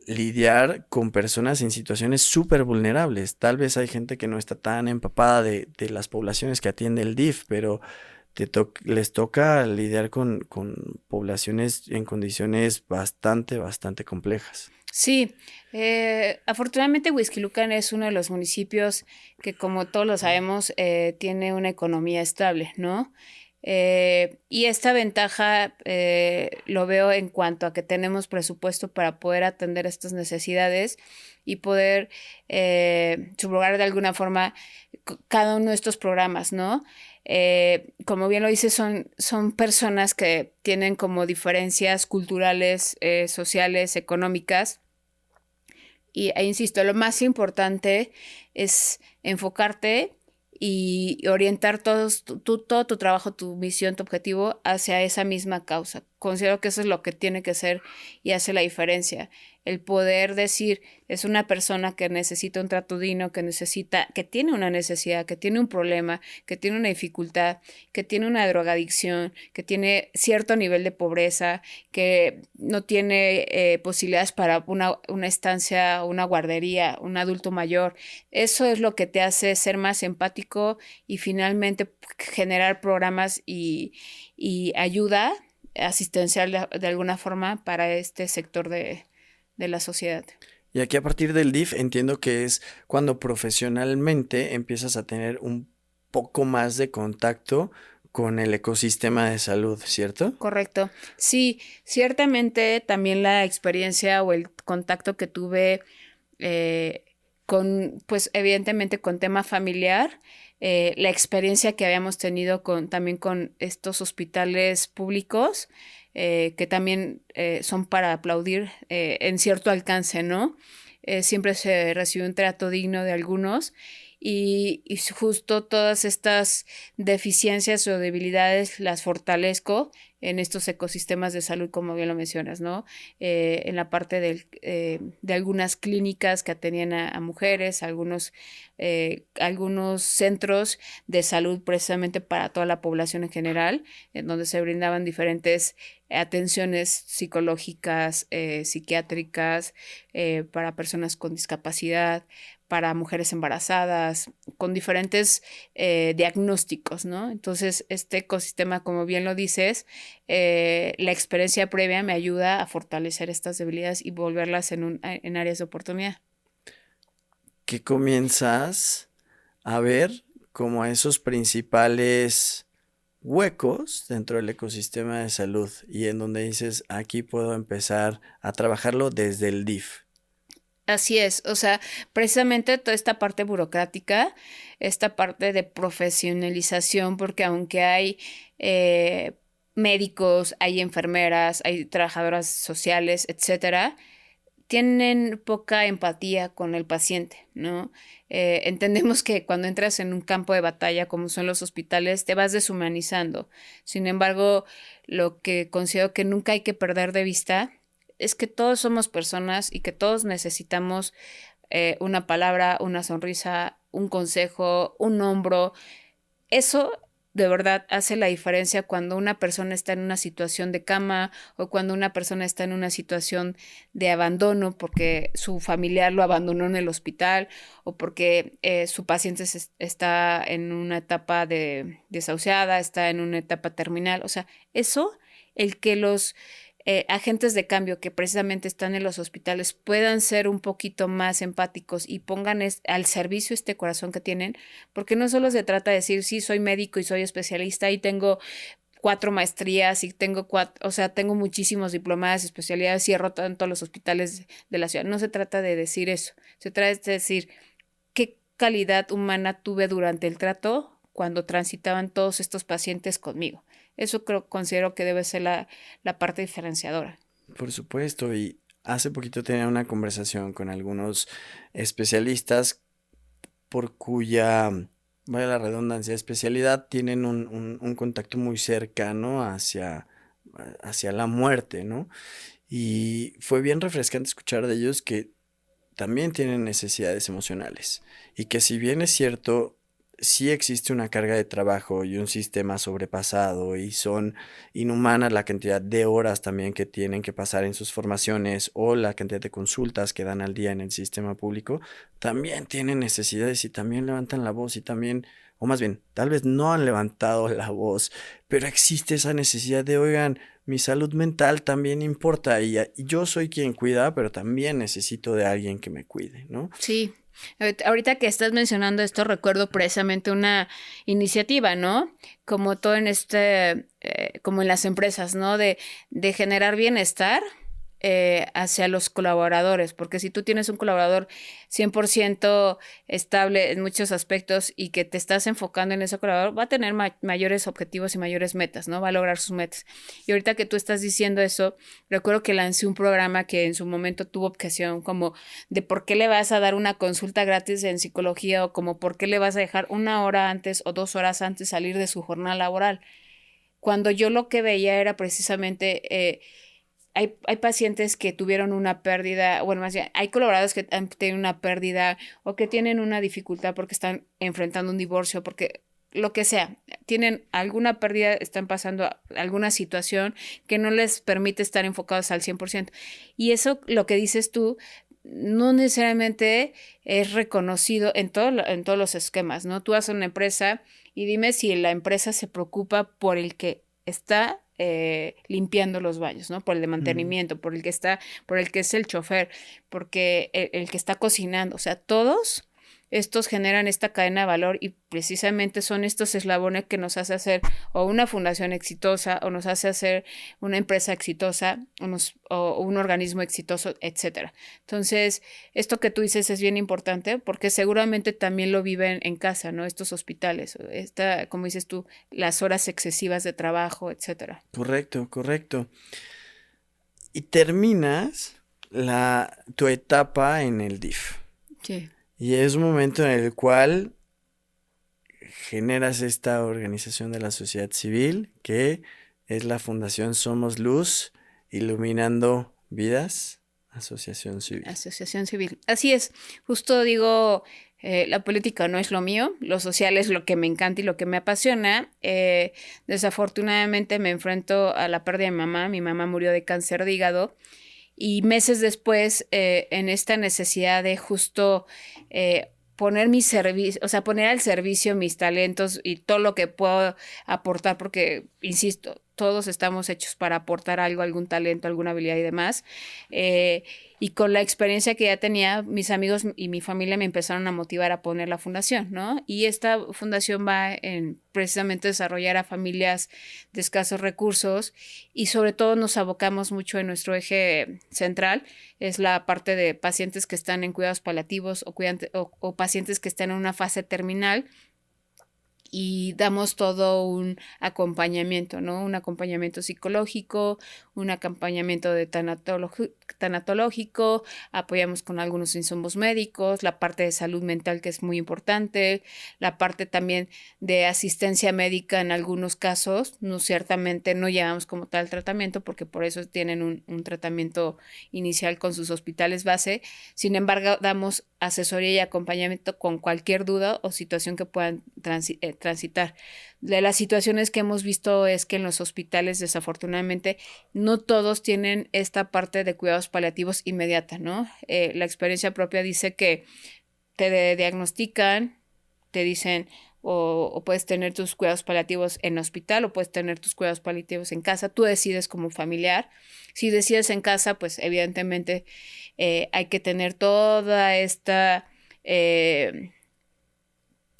lidiar con personas en situaciones súper vulnerables. Tal vez hay gente que no está tan empapada de las poblaciones que atiende el DIF, pero les toca lidiar con poblaciones en condiciones bastante complejas. Sí, afortunadamente Huixquilucan es uno de los municipios que, como todos lo sabemos, tiene una economía estable, ¿no? Y esta ventaja lo veo en cuanto a que tenemos presupuesto para poder atender estas necesidades y poder subrogar de alguna forma cada uno de estos programas, ¿no? Como bien lo dice, son personas que tienen como diferencias culturales, sociales, económicas. E insisto, lo más importante es enfocarte y orientar todo tu trabajo, tu misión, tu objetivo hacia esa misma causa. Considero que eso es lo que tiene que ser y hace la diferencia. El poder decir, es una persona que necesita un trato digno, que tiene una necesidad, que tiene un problema, que tiene una dificultad, que tiene una drogadicción, que tiene cierto nivel de pobreza, que no tiene posibilidades para una estancia, una guardería, un adulto mayor. Eso es lo que te hace ser más empático y finalmente generar programas y ayuda asistencial de alguna forma para este sector de la sociedad. Y aquí a partir del DIF entiendo que es cuando profesionalmente empiezas a tener un poco más de contacto con el ecosistema de salud, ¿cierto? Correcto. Sí, ciertamente también la experiencia o el contacto que tuve eh, pues evidentemente con tema familiar, la experiencia que habíamos tenido también con estos hospitales públicos, que también son para aplaudir en cierto alcance, ¿no? Siempre se recibe un trato digno de algunos y justo todas estas deficiencias o debilidades las fortalezco en estos ecosistemas de salud, como bien lo mencionas, ¿no? En la parte de algunas clínicas que atendían a mujeres, algunos centros de salud precisamente para toda la población en general, en donde se brindaban diferentes atenciones psicológicas, psiquiátricas, para personas con discapacidad, para mujeres embarazadas, con diferentes diagnósticos, ¿no? Entonces, este ecosistema, como bien lo dices, la experiencia previa me ayuda a fortalecer estas debilidades y volverlas en áreas de oportunidad. Que comienzas a ver como esos principales huecos dentro del ecosistema de salud y en donde dices, aquí puedo empezar a trabajarlo desde el DIF. Así es, o sea, precisamente toda esta parte burocrática, esta parte de profesionalización, porque aunque hay eh, médicos, hay enfermeras, hay trabajadoras sociales, etcétera, tienen poca empatía con el paciente, ¿no? Entendemos que cuando entras en un campo de batalla, como son los hospitales, te vas deshumanizando. Sin embargo, lo que considero que nunca hay que perder de vista es que todos somos personas y que todos necesitamos una palabra, una sonrisa, un consejo, un hombro. Eso de verdad hace la diferencia cuando una persona está en una situación de cama o cuando una persona está en una situación de abandono porque su familiar lo abandonó en el hospital o porque su paciente está en una etapa de desahuciada, está en una etapa terminal. O sea, eso, el que los agentes de cambio que precisamente están en los hospitales puedan ser un poquito más empáticos y pongan al servicio este corazón que tienen, porque no solo se trata de decir, sí, soy médico y soy especialista y tengo 4 maestrías y tengo o sea, tengo muchísimos diplomadas, especialidades y he rotado en todos los hospitales de la ciudad. No se trata de decir eso, se trata de decir qué calidad humana tuve durante el trato cuando transitaban todos estos pacientes conmigo. Eso considero que debe ser la parte diferenciadora. Por supuesto, y hace poquito tenía una conversación con algunos especialistas por cuya, vaya la redundancia, especialidad tienen un contacto muy cercano hacia la muerte, ¿no? Y fue bien refrescante escuchar de ellos que también tienen necesidades emocionales y que si bien es cierto, sí existe una carga de trabajo y un sistema sobrepasado y son inhumanas la cantidad de horas también que tienen que pasar en sus formaciones o la cantidad de consultas que dan al día en el sistema público, también tienen necesidades y también levantan la voz y también, o más bien, tal vez no han levantado la voz, pero existe esa necesidad de, oigan, mi salud mental también importa y yo soy quien cuida, pero también necesito de alguien que me cuide, ¿no? Sí, Ahorita que estás mencionando esto, recuerdo precisamente una iniciativa, ¿no? Como todo en como en las empresas, ¿no? De generar bienestar hacia los colaboradores, porque si tú tienes un colaborador 100% estable en muchos aspectos y que te estás enfocando en ese colaborador, va a tener mayores objetivos y mayores metas, ¿no? Va a lograr sus metas. Y ahorita que tú estás diciendo eso, recuerdo que lancé un programa que en su momento tuvo objeción como de por qué le vas a dar una consulta gratis en psicología o como por qué le vas a dejar 1 hora antes o 2 horas antes salir de su jornada laboral. Cuando yo lo que veía era precisamente hay pacientes que tuvieron una pérdida, bueno, más bien, hay colaboradores que han tenido una pérdida o que tienen una dificultad porque están enfrentando un divorcio, porque lo que sea, tienen alguna pérdida, están pasando alguna situación que no les permite estar enfocados al 100%. Y eso, lo que dices tú, no necesariamente es reconocido en todos los esquemas, ¿no? Tú haces una empresa y dime si la empresa se preocupa por el que está limpiando los baños, ¿no? Por el de mantenimiento, por el que es el chofer, porque el que está cocinando, o sea, todos estos generan esta cadena de valor y precisamente son estos eslabones que nos hace hacer o una fundación exitosa o nos hace hacer una empresa exitosa o un organismo exitoso, etcétera. Entonces, esto que tú dices es bien importante porque seguramente también lo viven en casa, ¿no? Estos hospitales, como dices tú, las horas excesivas de trabajo, etcétera. Correcto, correcto. Y terminas tu etapa en el DIF. Sí. Y es un momento en el cual generas esta organización de la sociedad civil que es la Fundación Somos Luz, Iluminando Vidas, Asociación Civil. Asociación Civil. Así es. Justo digo, la política no es lo mío, lo social es lo que me encanta y lo que me apasiona. Desafortunadamente me enfrento a la pérdida de mi mamá. Mi mamá murió de cáncer de hígado. Y meses después, en esta necesidad de justo poner mi servicio, o sea, poner al servicio mis talentos y todo lo que puedo aportar, porque, insisto, todos estamos hechos para aportar algo, algún talento, alguna habilidad y demás. Y con la experiencia que ya tenía, mis amigos y mi familia me empezaron a motivar a poner la fundación, ¿no? Y esta fundación va en precisamente desarrollar a familias de escasos recursos y sobre todo nos abocamos mucho en nuestro eje central, es la parte de pacientes que están en cuidados paliativos o pacientes que están en una fase terminal y damos todo un acompañamiento, ¿no? Un acompañamiento psicológico, un acompañamiento de tanatológico, apoyamos con algunos insumos médicos, la parte de salud mental que es muy importante, la parte también de asistencia médica en algunos casos, no ciertamente no llevamos como tal tratamiento porque por eso tienen un tratamiento inicial con sus hospitales base, sin embargo damos asesoría y acompañamiento con cualquier duda o situación que puedan transitar. De las situaciones que hemos visto es que en los hospitales, desafortunadamente, no todos tienen esta parte de cuidados paliativos inmediata, ¿no? La experiencia propia dice que te diagnostican, te dicen o puedes tener tus cuidados paliativos en hospital o puedes tener tus cuidados paliativos en casa. Tú decides como familiar. Si decides en casa, pues evidentemente hay que tener toda esta...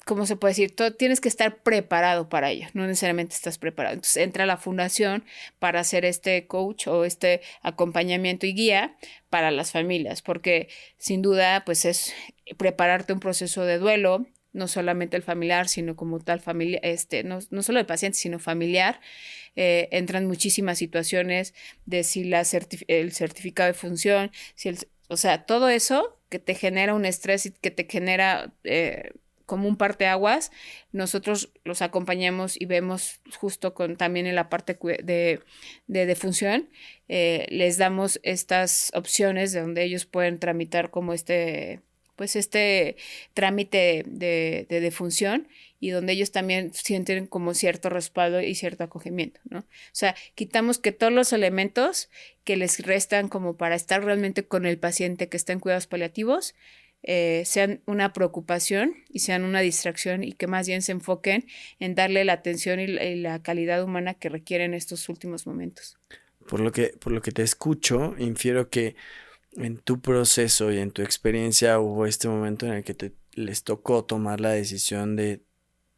¿cómo se puede decir? Tienes que estar preparado para ello, no necesariamente estás preparado. Entonces entra a la fundación para hacer este coach o este acompañamiento y guía para las familias, porque sin duda pues es prepararte un proceso de duelo, no solamente el familiar, sino como tal familia, no solo el paciente, sino familiar. Entran muchísimas situaciones de si el certificado de función, o sea, todo eso que te genera un estrés y que te genera... como un parteaguas, nosotros los acompañamos y vemos justo también en la parte de función, les damos estas opciones de donde ellos pueden tramitar como pues este trámite de defunción y donde ellos también sienten como cierto respaldo y cierto acogimiento, ¿no? O sea, quitamos que todos los elementos que les restan como para estar realmente con el paciente que está en cuidados paliativos, sean una preocupación y sean una distracción y que más bien se enfoquen en darle la atención y la calidad humana que requieren estos últimos momentos. Por lo que te escucho, infiero que en tu proceso y en tu experiencia hubo este momento en el que les tocó tomar la decisión de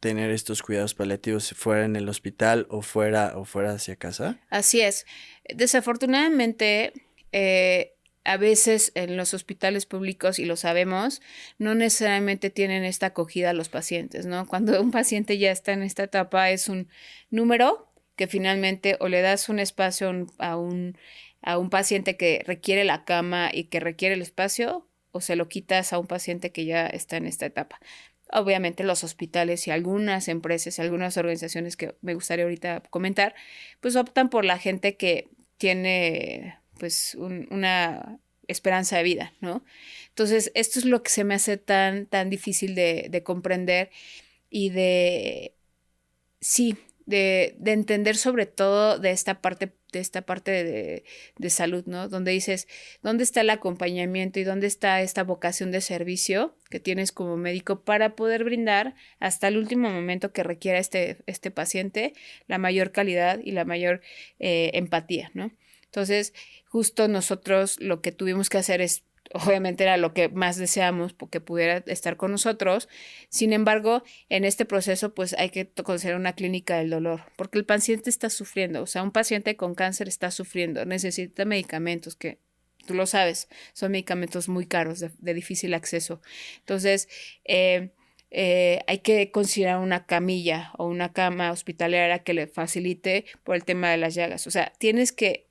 tener estos cuidados paliativos fuera en el hospital o fuera hacia casa? Así es. Desafortunadamente, a veces en los hospitales públicos, y lo sabemos, no necesariamente tienen esta acogida a los pacientes, ¿no? Cuando un paciente ya está en esta etapa es un número que finalmente o le das un espacio a un paciente que requiere la cama y que requiere el espacio, o se lo quitas a un paciente que ya está en esta etapa. Obviamente los hospitales y algunas empresas y algunas organizaciones que me gustaría ahorita comentar, pues optan por la gente que tiene pues una esperanza de vida, ¿no? Entonces, esto es lo que se me hace tan difícil de comprender y sí, de entender sobre todo de esta parte de salud, ¿no? Donde dices, ¿dónde está el acompañamiento y dónde está esta vocación de servicio que tienes como médico para poder brindar hasta el último momento que requiera este paciente la mayor calidad y la mayor empatía, ¿no? Entonces, justo nosotros lo que tuvimos que hacer es obviamente era lo que más deseamos porque pudiera estar con nosotros. Sin embargo, en este proceso pues hay que considerar una clínica del dolor, porque el paciente está sufriendo, o sea, un paciente con cáncer está sufriendo, necesita medicamentos que tú lo sabes, son medicamentos muy caros, de difícil acceso. Entonces, hay que considerar una camilla o una cama hospitalaria que le facilite por el tema de las llagas. O sea, tienes que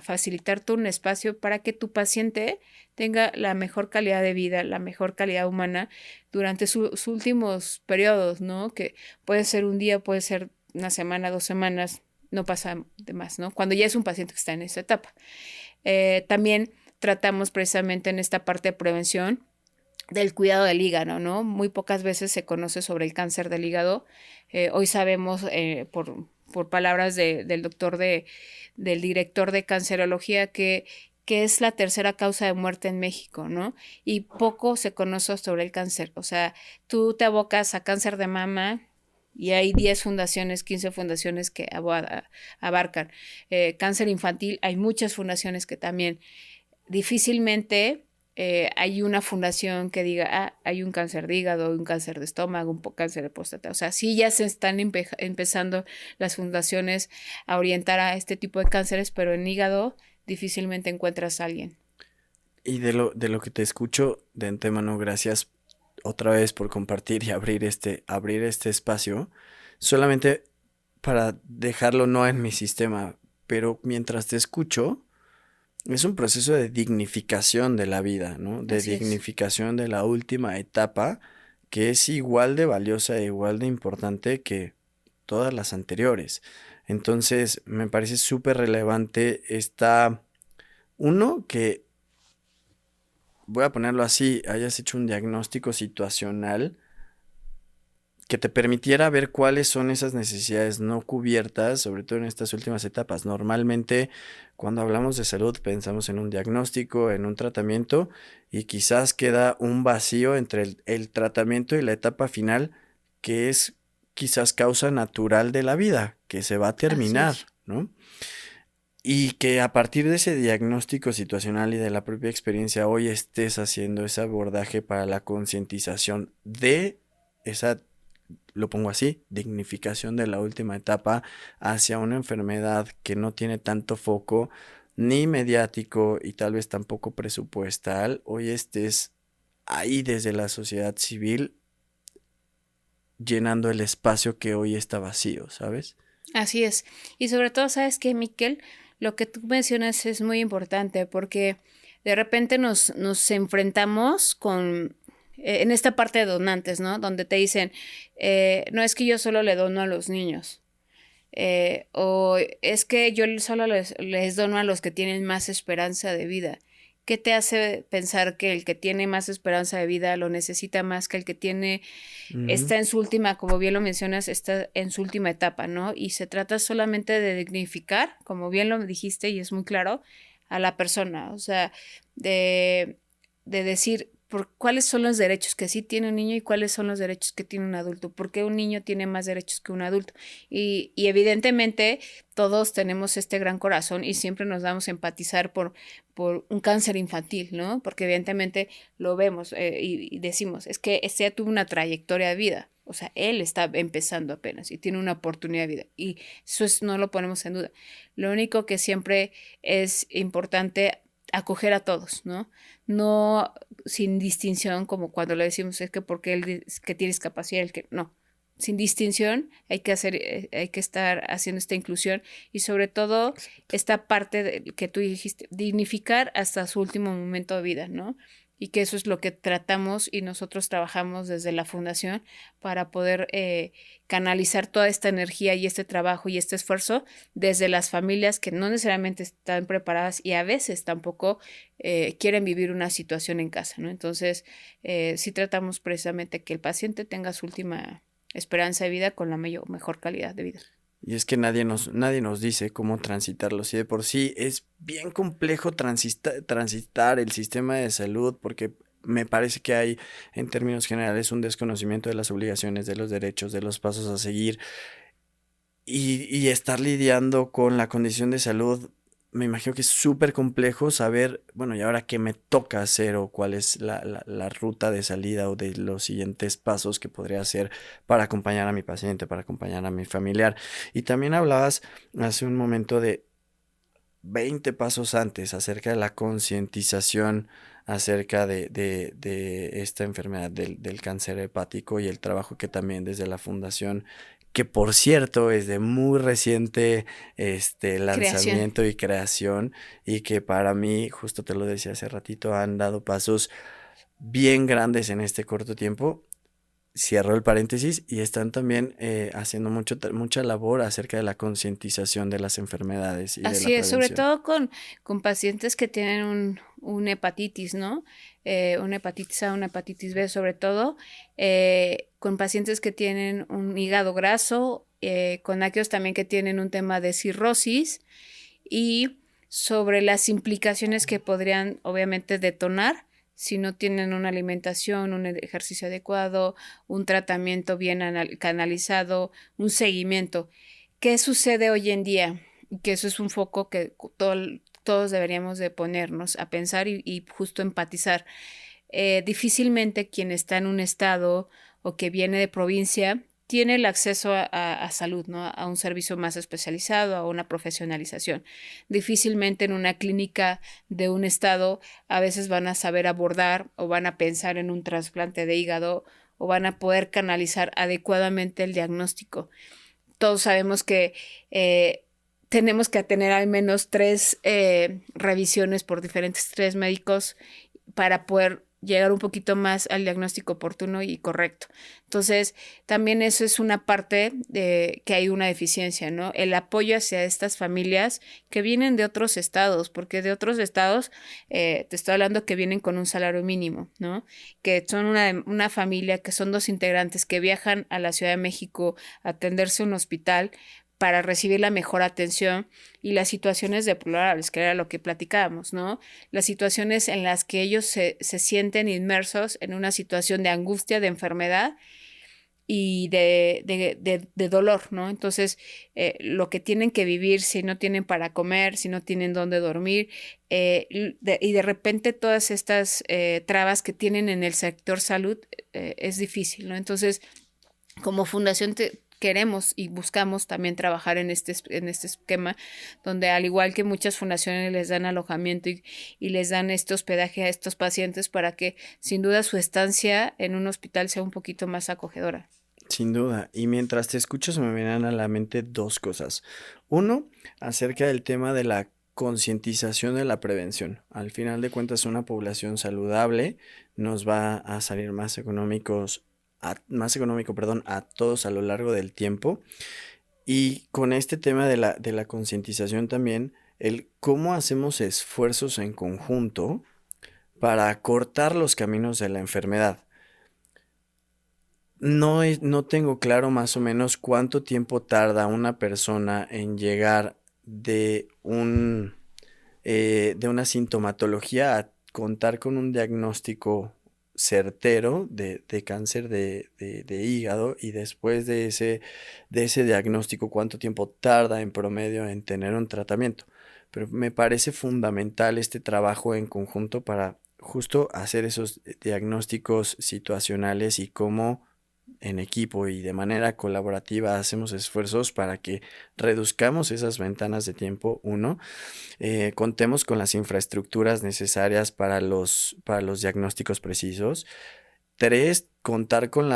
facilitarte un espacio para que tu paciente tenga la mejor calidad de vida, la mejor calidad humana durante sus últimos periodos, ¿no? Que puede ser un día, puede ser una semana, 2 semanas, no pasa de más, ¿no? Cuando ya es un paciente que está en esa etapa. También tratamos precisamente en esta parte de prevención del cuidado del hígado, ¿no? Muy pocas veces se conoce sobre el cáncer del hígado. Hoy sabemos por palabras del doctor del director de cancerología que es la tercera causa de muerte en México, ¿no? Y poco se conoce sobre el cáncer. O sea, tú te abocas a cáncer de mama y hay 10 fundaciones, 15 fundaciones que abarcan. Cáncer infantil, hay muchas fundaciones que también difícilmente hay una fundación que diga, hay un cáncer de hígado, un cáncer de estómago, un cáncer de próstata. O sea, sí ya se están empezando las fundaciones a orientar a este tipo de cánceres, pero en hígado difícilmente encuentras a alguien. Y de lo que te escucho de antemano, gracias otra vez por compartir y abrir este espacio, solamente para dejarlo no en mi sistema, pero mientras te escucho, es un proceso de dignificación de la vida, ¿no? De Así es. dignificación de la última etapa, que es igual de valiosa e igual de importante que todas las anteriores. Entonces, me parece súper relevante que, voy a ponerlo así, hayas hecho un diagnóstico situacional que te permitiera ver cuáles son esas necesidades no cubiertas, sobre todo en estas últimas etapas. Normalmente, cuando hablamos de salud, pensamos en un diagnóstico, en un tratamiento, y quizás queda un vacío entre el tratamiento y la etapa final, que es quizás causa natural de la vida, que se va a Así terminar, es. ¿no? Y que a partir de ese diagnóstico situacional y de la propia experiencia, hoy estés haciendo ese abordaje para la concientización de esa, lo pongo así, dignificación de la última etapa hacia una enfermedad que no tiene tanto foco ni mediático y tal vez tampoco presupuestal. Hoy estés ahí desde la sociedad civil llenando el espacio que hoy está vacío, ¿sabes? Así es. Y sobre todo, ¿sabes qué, Miquel? Lo que tú mencionas es muy importante porque de repente nos enfrentamos con, en esta parte de donantes, ¿no? Donde te dicen, no es que yo solo le dono a los niños. O es que yo solo les dono a los que tienen más esperanza de vida. ¿Qué te hace pensar que el que tiene más esperanza de vida lo necesita más que el que Ujú. está en su última, como bien lo mencionas, está en su última etapa, ¿no? Y se trata solamente de dignificar, como bien lo dijiste y es muy claro, a la persona, o sea, de decir, por cuáles son los derechos que sí tiene un niño y cuáles son los derechos que tiene un adulto, por qué un niño tiene más derechos que un adulto. Y evidentemente todos tenemos este gran corazón y siempre nos damos a empatizar por un cáncer infantil, ¿no? Porque evidentemente lo vemos y decimos, es que este ya tuvo una trayectoria de vida. O sea, él está empezando apenas y tiene una oportunidad de vida. Y no lo ponemos en duda. Lo único que siempre es importante acoger a todos, ¿no? No sin distinción, como cuando le decimos es que porque él es que tiene discapacidad, el que no. Sin distinción, hay que estar haciendo esta inclusión y sobre todo esta parte que tú dijiste, dignificar hasta su último momento de vida, ¿no? Y que eso es lo que tratamos y nosotros trabajamos desde la fundación para poder canalizar toda esta energía y este trabajo y este esfuerzo desde las familias que no necesariamente están preparadas y a veces tampoco quieren vivir una situación en casa, ¿no? Entonces, sí tratamos precisamente que el paciente tenga su última esperanza de vida con la mejor calidad de vida. Y es que nadie nos dice cómo transitarlo. Si de por sí es bien complejo transitar el sistema de salud, porque me parece que hay, en términos generales, un desconocimiento de las obligaciones, de los derechos, de los pasos a seguir. Y estar lidiando con la condición de salud, me imagino que es súper complejo saber, bueno, y ahora qué me toca hacer o cuál es la ruta de salida o de los siguientes pasos que podría hacer para acompañar a mi paciente, para acompañar a mi familiar. Y también hablabas hace un momento de 20 pasos antes acerca de la concientización acerca de esta enfermedad del cáncer hepático y el trabajo que también desde la fundación, que por cierto es de muy reciente Creación. lanzamiento y creación, y que para mí, justo te lo decía hace ratito, han dado pasos bien grandes en este corto tiempo. Cierro el paréntesis y están también haciendo mucha labor acerca de la concientización de las enfermedades y de la Así es, sobre prevención. todo con pacientes que tienen un hepatitis, ¿no? Una hepatitis A, una hepatitis B, sobre todo, con pacientes que tienen un hígado graso, con aquellos también que tienen un tema de cirrosis y sobre las implicaciones que podrían obviamente detonar si no tienen una alimentación, un ejercicio adecuado, un tratamiento bien canalizado, un seguimiento. ¿Qué sucede hoy en día? Que eso es un foco que todos deberíamos de ponernos a pensar y justo empatizar. Difícilmente quien está en un estado o que viene de provincia tiene el acceso a salud, ¿no? A un servicio más especializado, a una profesionalización. Difícilmente en una clínica de un estado a veces van a saber abordar o van a pensar en un trasplante de hígado o van a poder canalizar adecuadamente el diagnóstico. Todos sabemos que tenemos que tener al menos tres revisiones por diferentes tres médicos para poder llegar un poquito más al diagnóstico oportuno y correcto. Entonces, también eso es una parte de que hay una deficiencia, ¿no? El apoyo hacia estas familias que vienen de otros estados, porque de otros estados, te estoy hablando que vienen con un salario mínimo, ¿no? Que son una familia, que son dos integrantes que viajan a la Ciudad de México a atenderse a un hospital para recibir la mejor atención y las situaciones deplorables, que era lo que platicábamos, ¿no? Las situaciones en las que ellos se sienten inmersos en una situación de angustia, de enfermedad y de dolor, ¿no? Entonces, lo que tienen que vivir si no tienen para comer, si no tienen dónde dormir, y de repente todas estas trabas que tienen en el sector salud es difícil, ¿no? Entonces, como fundación queremos y buscamos también trabajar en este esquema, donde al igual que muchas fundaciones les dan alojamiento y les dan este hospedaje a estos pacientes para que sin duda su estancia en un hospital sea un poquito más acogedora. Sin duda. Y mientras te escucho se me vienen a la mente dos cosas. Uno, acerca del tema de la concientización de la prevención. Al final de cuentas, una población saludable nos va a salir más económico, perdón, a todos a lo largo del tiempo. Y con este tema de la concientización también, el cómo hacemos esfuerzos en conjunto para cortar los caminos de la enfermedad. No tengo claro más o menos cuánto tiempo tarda una persona en llegar de una sintomatología a contar con un diagnóstico certero de cáncer de hígado, y después de ese diagnóstico, cuánto tiempo tarda en promedio en tener un tratamiento. Pero me parece fundamental este trabajo en conjunto para justo hacer esos diagnósticos situacionales y cómo en equipo y de manera colaborativa hacemos esfuerzos para que reduzcamos esas ventanas de tiempo, uno, contemos con las infraestructuras necesarias para los diagnósticos precisos. Tres, contar con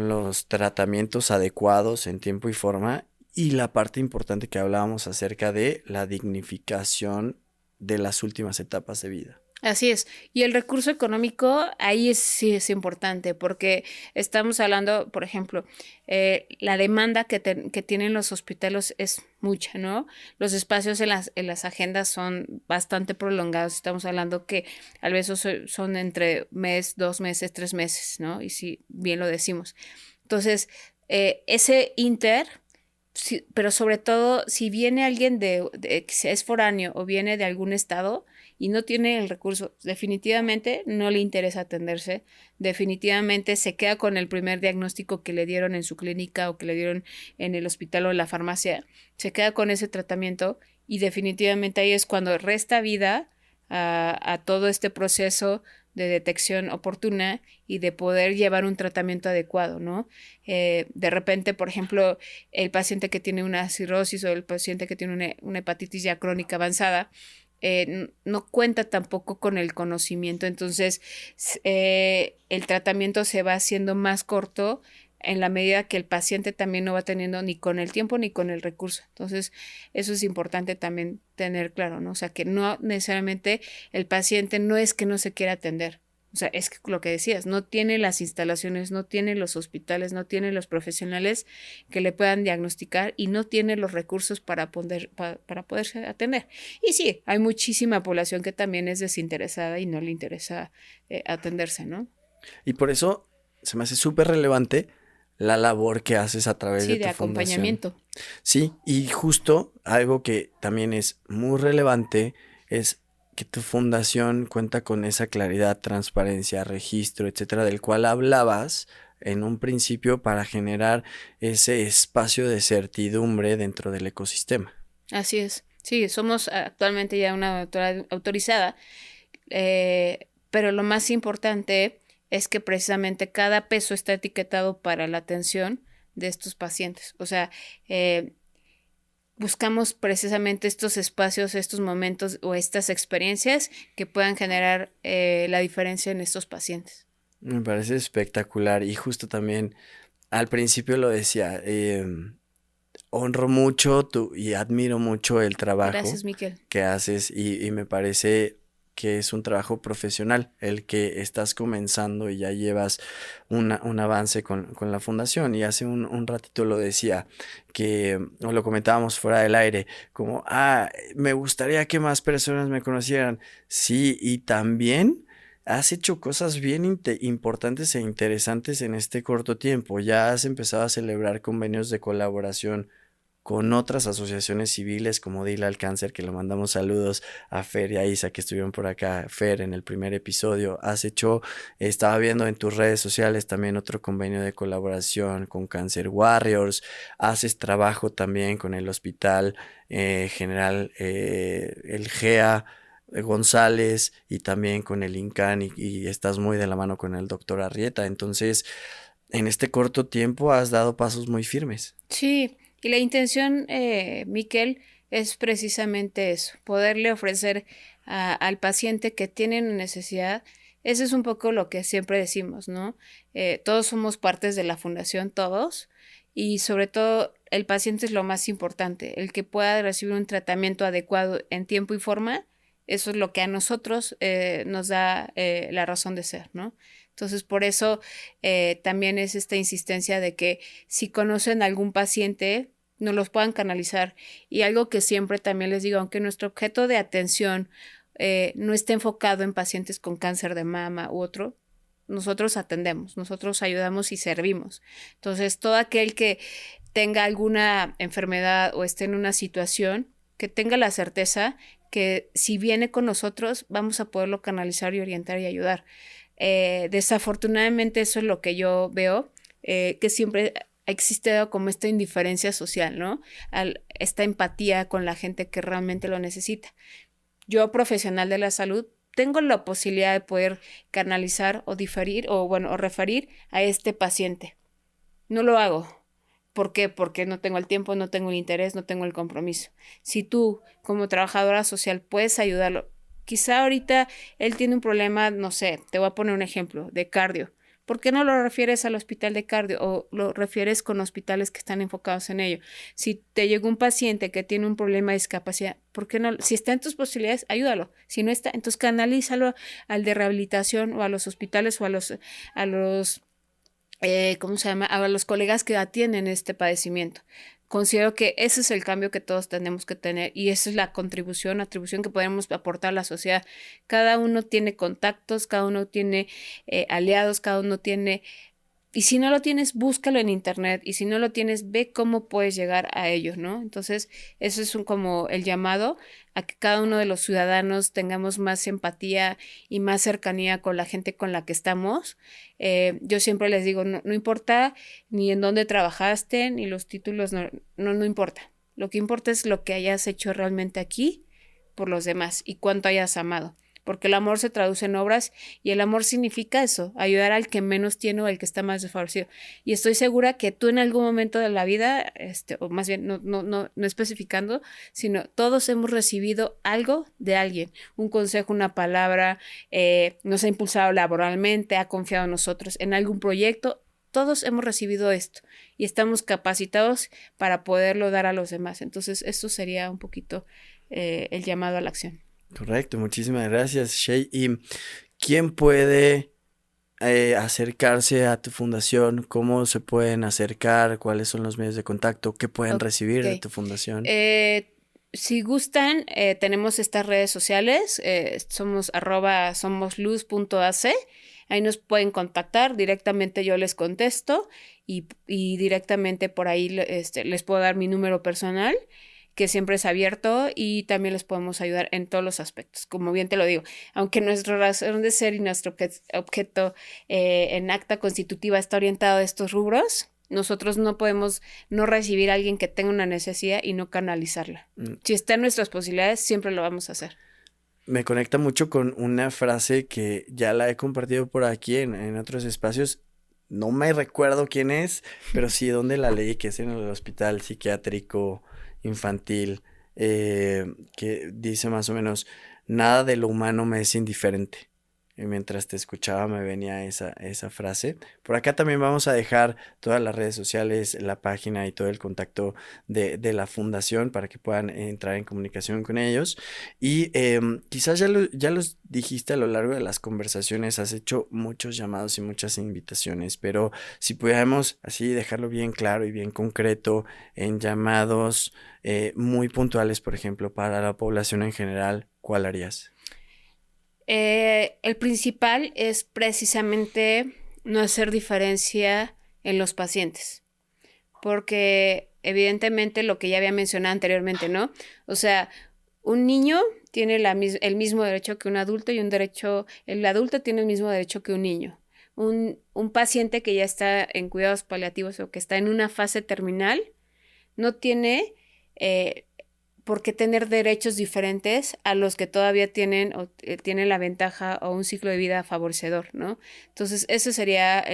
los tratamientos adecuados en tiempo y forma. Y la parte importante que hablábamos acerca de la dignificación de las últimas etapas de vida. Así es. Y el recurso económico ahí sí es importante porque estamos hablando, por ejemplo, la demanda que tienen los hospitales es mucha, ¿no? Los espacios en las agendas son bastante prolongados. Estamos hablando que a veces son entre mes, 2 meses, 3 meses, ¿no? Y si bien lo decimos. Entonces, ese inter... Sí, pero sobre todo, si viene alguien que es foráneo o viene de algún estado y no tiene el recurso, definitivamente no le interesa atenderse, definitivamente se queda con el primer diagnóstico que le dieron en su clínica o que le dieron en el hospital o en la farmacia, se queda con ese tratamiento y definitivamente ahí es cuando resta vida a todo este proceso de detección oportuna y de poder llevar un tratamiento adecuado, ¿no? De repente, por ejemplo, el paciente que tiene una cirrosis o el paciente que tiene una hepatitis ya crónica avanzada, no cuenta tampoco con el conocimiento, entonces el tratamiento se va haciendo más corto en la medida que el paciente también no va teniendo ni con el tiempo ni con el recurso. Entonces, eso es importante también tener claro, ¿no? O sea, que no necesariamente el paciente no es que no se quiera atender. O sea, es que lo que decías, no tiene las instalaciones, no tiene los hospitales, no tiene los profesionales que le puedan diagnosticar y no tiene los recursos para poderse atender. Y sí, hay muchísima población que también es desinteresada y no le interesa atenderse, ¿no? Y por eso se me hace súper relevante la labor que haces a través de Sí, de tu fundación. acompañamiento. Sí, y justo algo que también es muy relevante es que tu fundación cuenta con esa claridad, transparencia, registro, etcétera, del cual hablabas en un principio para generar ese espacio de certidumbre dentro del ecosistema. Así es. Sí, somos actualmente ya una doctora autorizada, pero lo más importante es que precisamente cada peso está etiquetado para la atención de estos pacientes. O sea, buscamos precisamente estos espacios, estos momentos o estas experiencias que puedan generar la diferencia en estos pacientes. Me parece espectacular y justo también al principio lo decía, honro mucho y admiro mucho el trabajo Gracias, Miquel. que haces y me parece que es un trabajo profesional el que estás comenzando y ya llevas un avance con la fundación. Y hace un ratito lo decía, que o lo comentábamos fuera del aire, como, me gustaría que más personas me conocieran. Sí, y también has hecho cosas bien importantes e interesantes en este corto tiempo. Ya has empezado a celebrar convenios de colaboración con otras asociaciones civiles como Dile al Cáncer, que le mandamos saludos a Fer y a Isa que estuvieron por acá. Fer, en el primer episodio, estaba viendo en tus redes sociales también otro convenio de colaboración con Cancer Warriors. Haces trabajo también con el Hospital General, el GEA González, y también con el INCAN, y estás muy de la mano con el doctor Arrieta. Entonces, en este corto tiempo has dado pasos muy firmes. Sí, y la intención, Miquel, es precisamente eso, poderle ofrecer al paciente que tiene una necesidad. Eso es un poco lo que siempre decimos, ¿no? Todos somos partes de la fundación, todos, y sobre todo el paciente es lo más importante, el que pueda recibir un tratamiento adecuado en tiempo y forma, eso es lo que a nosotros nos da la razón de ser, ¿no? Entonces, por eso también es esta insistencia de que si conocen algún paciente, nos los puedan canalizar. Y algo que siempre también les digo, aunque nuestro objeto de atención no esté enfocado en pacientes con cáncer de mama u otro, nosotros atendemos, nosotros ayudamos y servimos. Entonces, todo aquel que tenga alguna enfermedad o esté en una situación, que tenga la certeza que si viene con nosotros, vamos a poderlo canalizar y orientar y ayudar. Desafortunadamente eso es lo que yo veo, que siempre ha existido como esta indiferencia social, ¿no? Esta empatía con la gente que realmente lo necesita. Yo, profesional de la salud, tengo la posibilidad de poder canalizar o diferir o referir a este paciente. No lo hago. ¿Por qué? Porque no tengo el tiempo, no tengo el interés, no tengo el compromiso. Si tú, como trabajadora social, puedes ayudarlo, quizá ahorita él tiene un problema, no sé, te voy a poner un ejemplo, de cardio. ¿Por qué no lo refieres al hospital de cardio o lo refieres con hospitales que están enfocados en ello? Si te llegó un paciente que tiene un problema de discapacidad, ¿por qué no? Si está en tus posibilidades, ayúdalo. Si no está, entonces canalízalo al de rehabilitación o a los hospitales o a los ¿cómo se llama? A los colegas que atienden este padecimiento. Considero que ese es el cambio que todos tenemos que tener y esa es la atribución que podemos aportar a la sociedad. Cada uno tiene contactos, cada uno tiene aliados, cada uno tiene. Y si no lo tienes, búscalo en internet. Y si no lo tienes, ve cómo puedes llegar a ellos, ¿no? Entonces, eso es como el llamado a que cada uno de los ciudadanos tengamos más empatía y más cercanía con la gente con la que estamos. Yo siempre les digo, no, no importa ni en dónde trabajaste, ni los títulos, no importa. Lo que importa es lo que hayas hecho realmente aquí por los demás y cuánto hayas amado, porque el amor se traduce en obras y el amor significa eso, ayudar al que menos tiene o al que está más desfavorecido. Y estoy segura que tú en algún momento de la vida, o más bien no especificando, sino todos hemos recibido algo de alguien, un consejo, una palabra, nos ha impulsado laboralmente, ha confiado en nosotros en algún proyecto. Todos hemos recibido esto y estamos capacitados para poderlo dar a los demás. Entonces, eso sería un poquito el llamado a la acción. Correcto, muchísimas gracias, Shay. ¿Y quién puede acercarse a tu fundación? ¿Cómo se pueden acercar? ¿Cuáles son los medios de contacto? ¿Qué pueden recibir de tu fundación? Si gustan, tenemos estas redes sociales, somos @somosluz.ac, ahí nos pueden contactar, directamente yo les contesto y directamente por ahí les puedo dar mi número personal, que siempre es abierto y también les podemos ayudar en todos los aspectos. Como bien te lo digo, aunque nuestra razón de ser y nuestro objeto en acta constitutiva está orientado a estos rubros, nosotros no podemos no recibir a alguien que tenga una necesidad y no canalizarla. Si está en nuestras posibilidades, siempre lo vamos a hacer. Me conecta mucho con una frase que ya la he compartido por aquí en otros espacios. No me recuerdo quién es, pero sí dónde la leí, que es en el hospital psiquiátrico infantil, que dice más o menos, nada de lo humano me es indiferente. Y mientras te escuchaba me venía esa frase. Por acá también vamos a dejar todas las redes sociales, la página y todo el contacto de la fundación para que puedan entrar en comunicación con ellos. Y quizás ya los dijiste a lo largo de las conversaciones, has hecho muchos llamados y muchas invitaciones, pero si pudiéramos así dejarlo bien claro y bien concreto en llamados muy puntuales, por ejemplo, para la población en general, ¿cuál harías? El principal es precisamente no hacer diferencia en los pacientes, porque evidentemente lo que ya había mencionado anteriormente, ¿no? O sea, un niño tiene el mismo derecho que un adulto y el adulto tiene el mismo derecho que un niño. Un paciente que ya está en cuidados paliativos o que está en una fase terminal no tiene por qué tener derechos diferentes a los que todavía tienen la ventaja o un ciclo de vida favorecedor, ¿no? Entonces, ese sería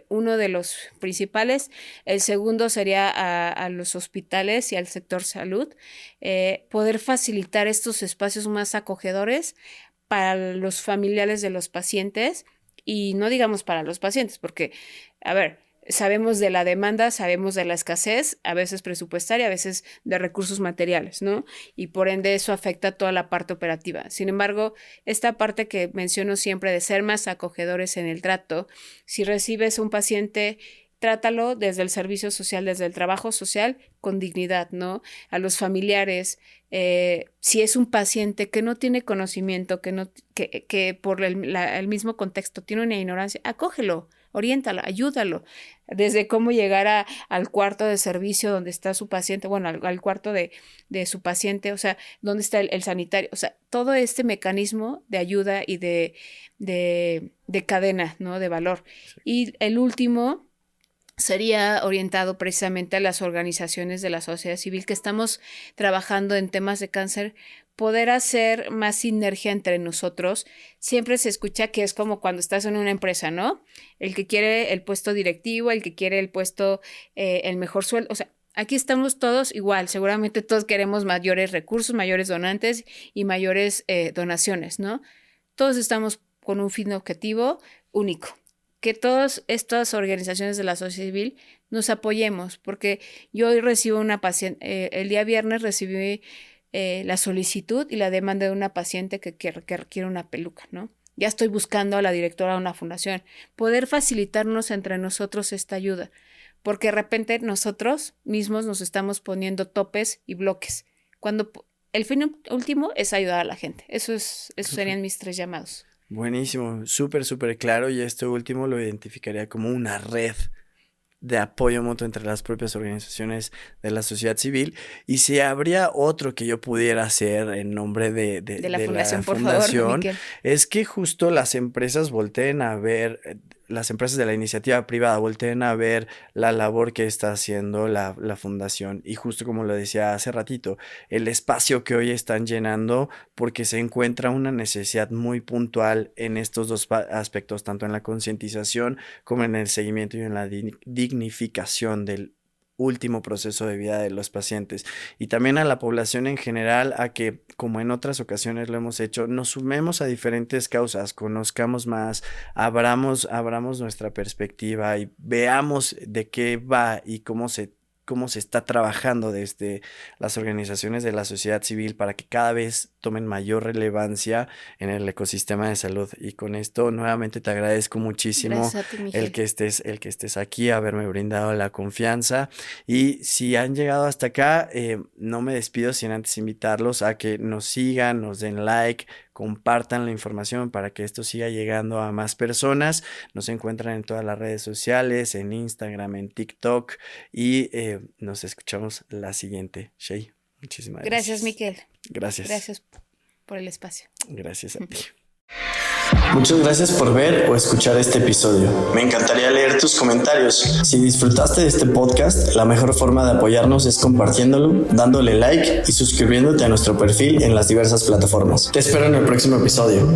uno de los principales. El segundo sería a los hospitales y al sector salud, poder facilitar estos espacios más acogedores para los familiares de los pacientes y no digamos para los pacientes, porque, a ver, sabemos de la demanda, sabemos de la escasez, a veces presupuestaria, a veces de recursos materiales, ¿no? Y por ende eso afecta toda la parte operativa. Sin embargo, esta parte que menciono siempre de ser más acogedores en el trato, si recibes un paciente, trátalo desde el servicio social, desde el trabajo social, con dignidad, ¿no? A los familiares, si es un paciente que no tiene conocimiento, que por el mismo contexto tiene una ignorancia, acógelo, oriéntalo, ayúdalo, desde cómo llegar al cuarto de servicio donde está su paciente, bueno, al cuarto de su paciente, o sea, dónde está el sanitario, o sea, todo este mecanismo de ayuda y de cadena, ¿no? De valor. Sí. Y el último sería orientado precisamente a las organizaciones de la sociedad civil que estamos trabajando en temas de cáncer, poder hacer más sinergia entre nosotros. Siempre se escucha que es como cuando estás en una empresa, ¿no? El que quiere el puesto directivo, el que quiere el puesto, el mejor sueldo, o sea, aquí estamos todos igual, seguramente todos queremos mayores recursos, mayores donantes y mayores donaciones, ¿no? Todos estamos con un fin objetivo único. Que todas estas organizaciones de la sociedad civil nos apoyemos, porque yo hoy recibo una paciente, el día viernes recibí la solicitud y la demanda de una paciente que requiere una peluca, ¿no? Ya estoy buscando a la directora de una fundación, poder facilitarnos entre nosotros esta ayuda, porque de repente nosotros mismos nos estamos poniendo topes y bloques, cuando el fin último es ayudar a la gente. Esos serían mis 3 llamados. Buenísimo, súper claro, y esto último lo identificaría como una red de apoyo mutuo entre las propias organizaciones de la sociedad civil. Y si habría otro que yo pudiera hacer en nombre de la fundación, por favor, Miquel, es que justo las empresas volteen a ver, las empresas de la iniciativa privada volteen a ver la labor que está haciendo la fundación, y justo como lo decía hace ratito, el espacio que hoy están llenando, porque se encuentra una necesidad muy puntual en estos 2 aspectos, tanto en la concientización como en el seguimiento y en la dignificación del último proceso de vida de los pacientes, y también a la población en general a que, como en otras ocasiones lo hemos hecho, nos sumemos a diferentes causas, conozcamos más, abramos nuestra perspectiva y veamos de qué va y cómo se está trabajando desde las organizaciones de la sociedad civil para que cada vez tomen mayor relevancia en el ecosistema de salud. Y con esto nuevamente te agradezco muchísimo el que estés aquí, haberme brindado la confianza. Y si han llegado hasta acá, no me despido sin antes invitarlos a que nos sigan, nos den like, compartan la información para que esto siga llegando a más personas. Nos encuentran en todas las redes sociales, en Instagram, en TikTok, y nos escuchamos la siguiente. Shey, muchísimas gracias. Gracias, Miquel. Gracias por el espacio. Gracias a ti. Muchas gracias por ver o escuchar este episodio. Me encantaría leer tus comentarios. Si disfrutaste de este podcast, la mejor forma de apoyarnos es compartiéndolo, dándole like y suscribiéndote a nuestro perfil en las diversas plataformas. Te espero en el próximo episodio.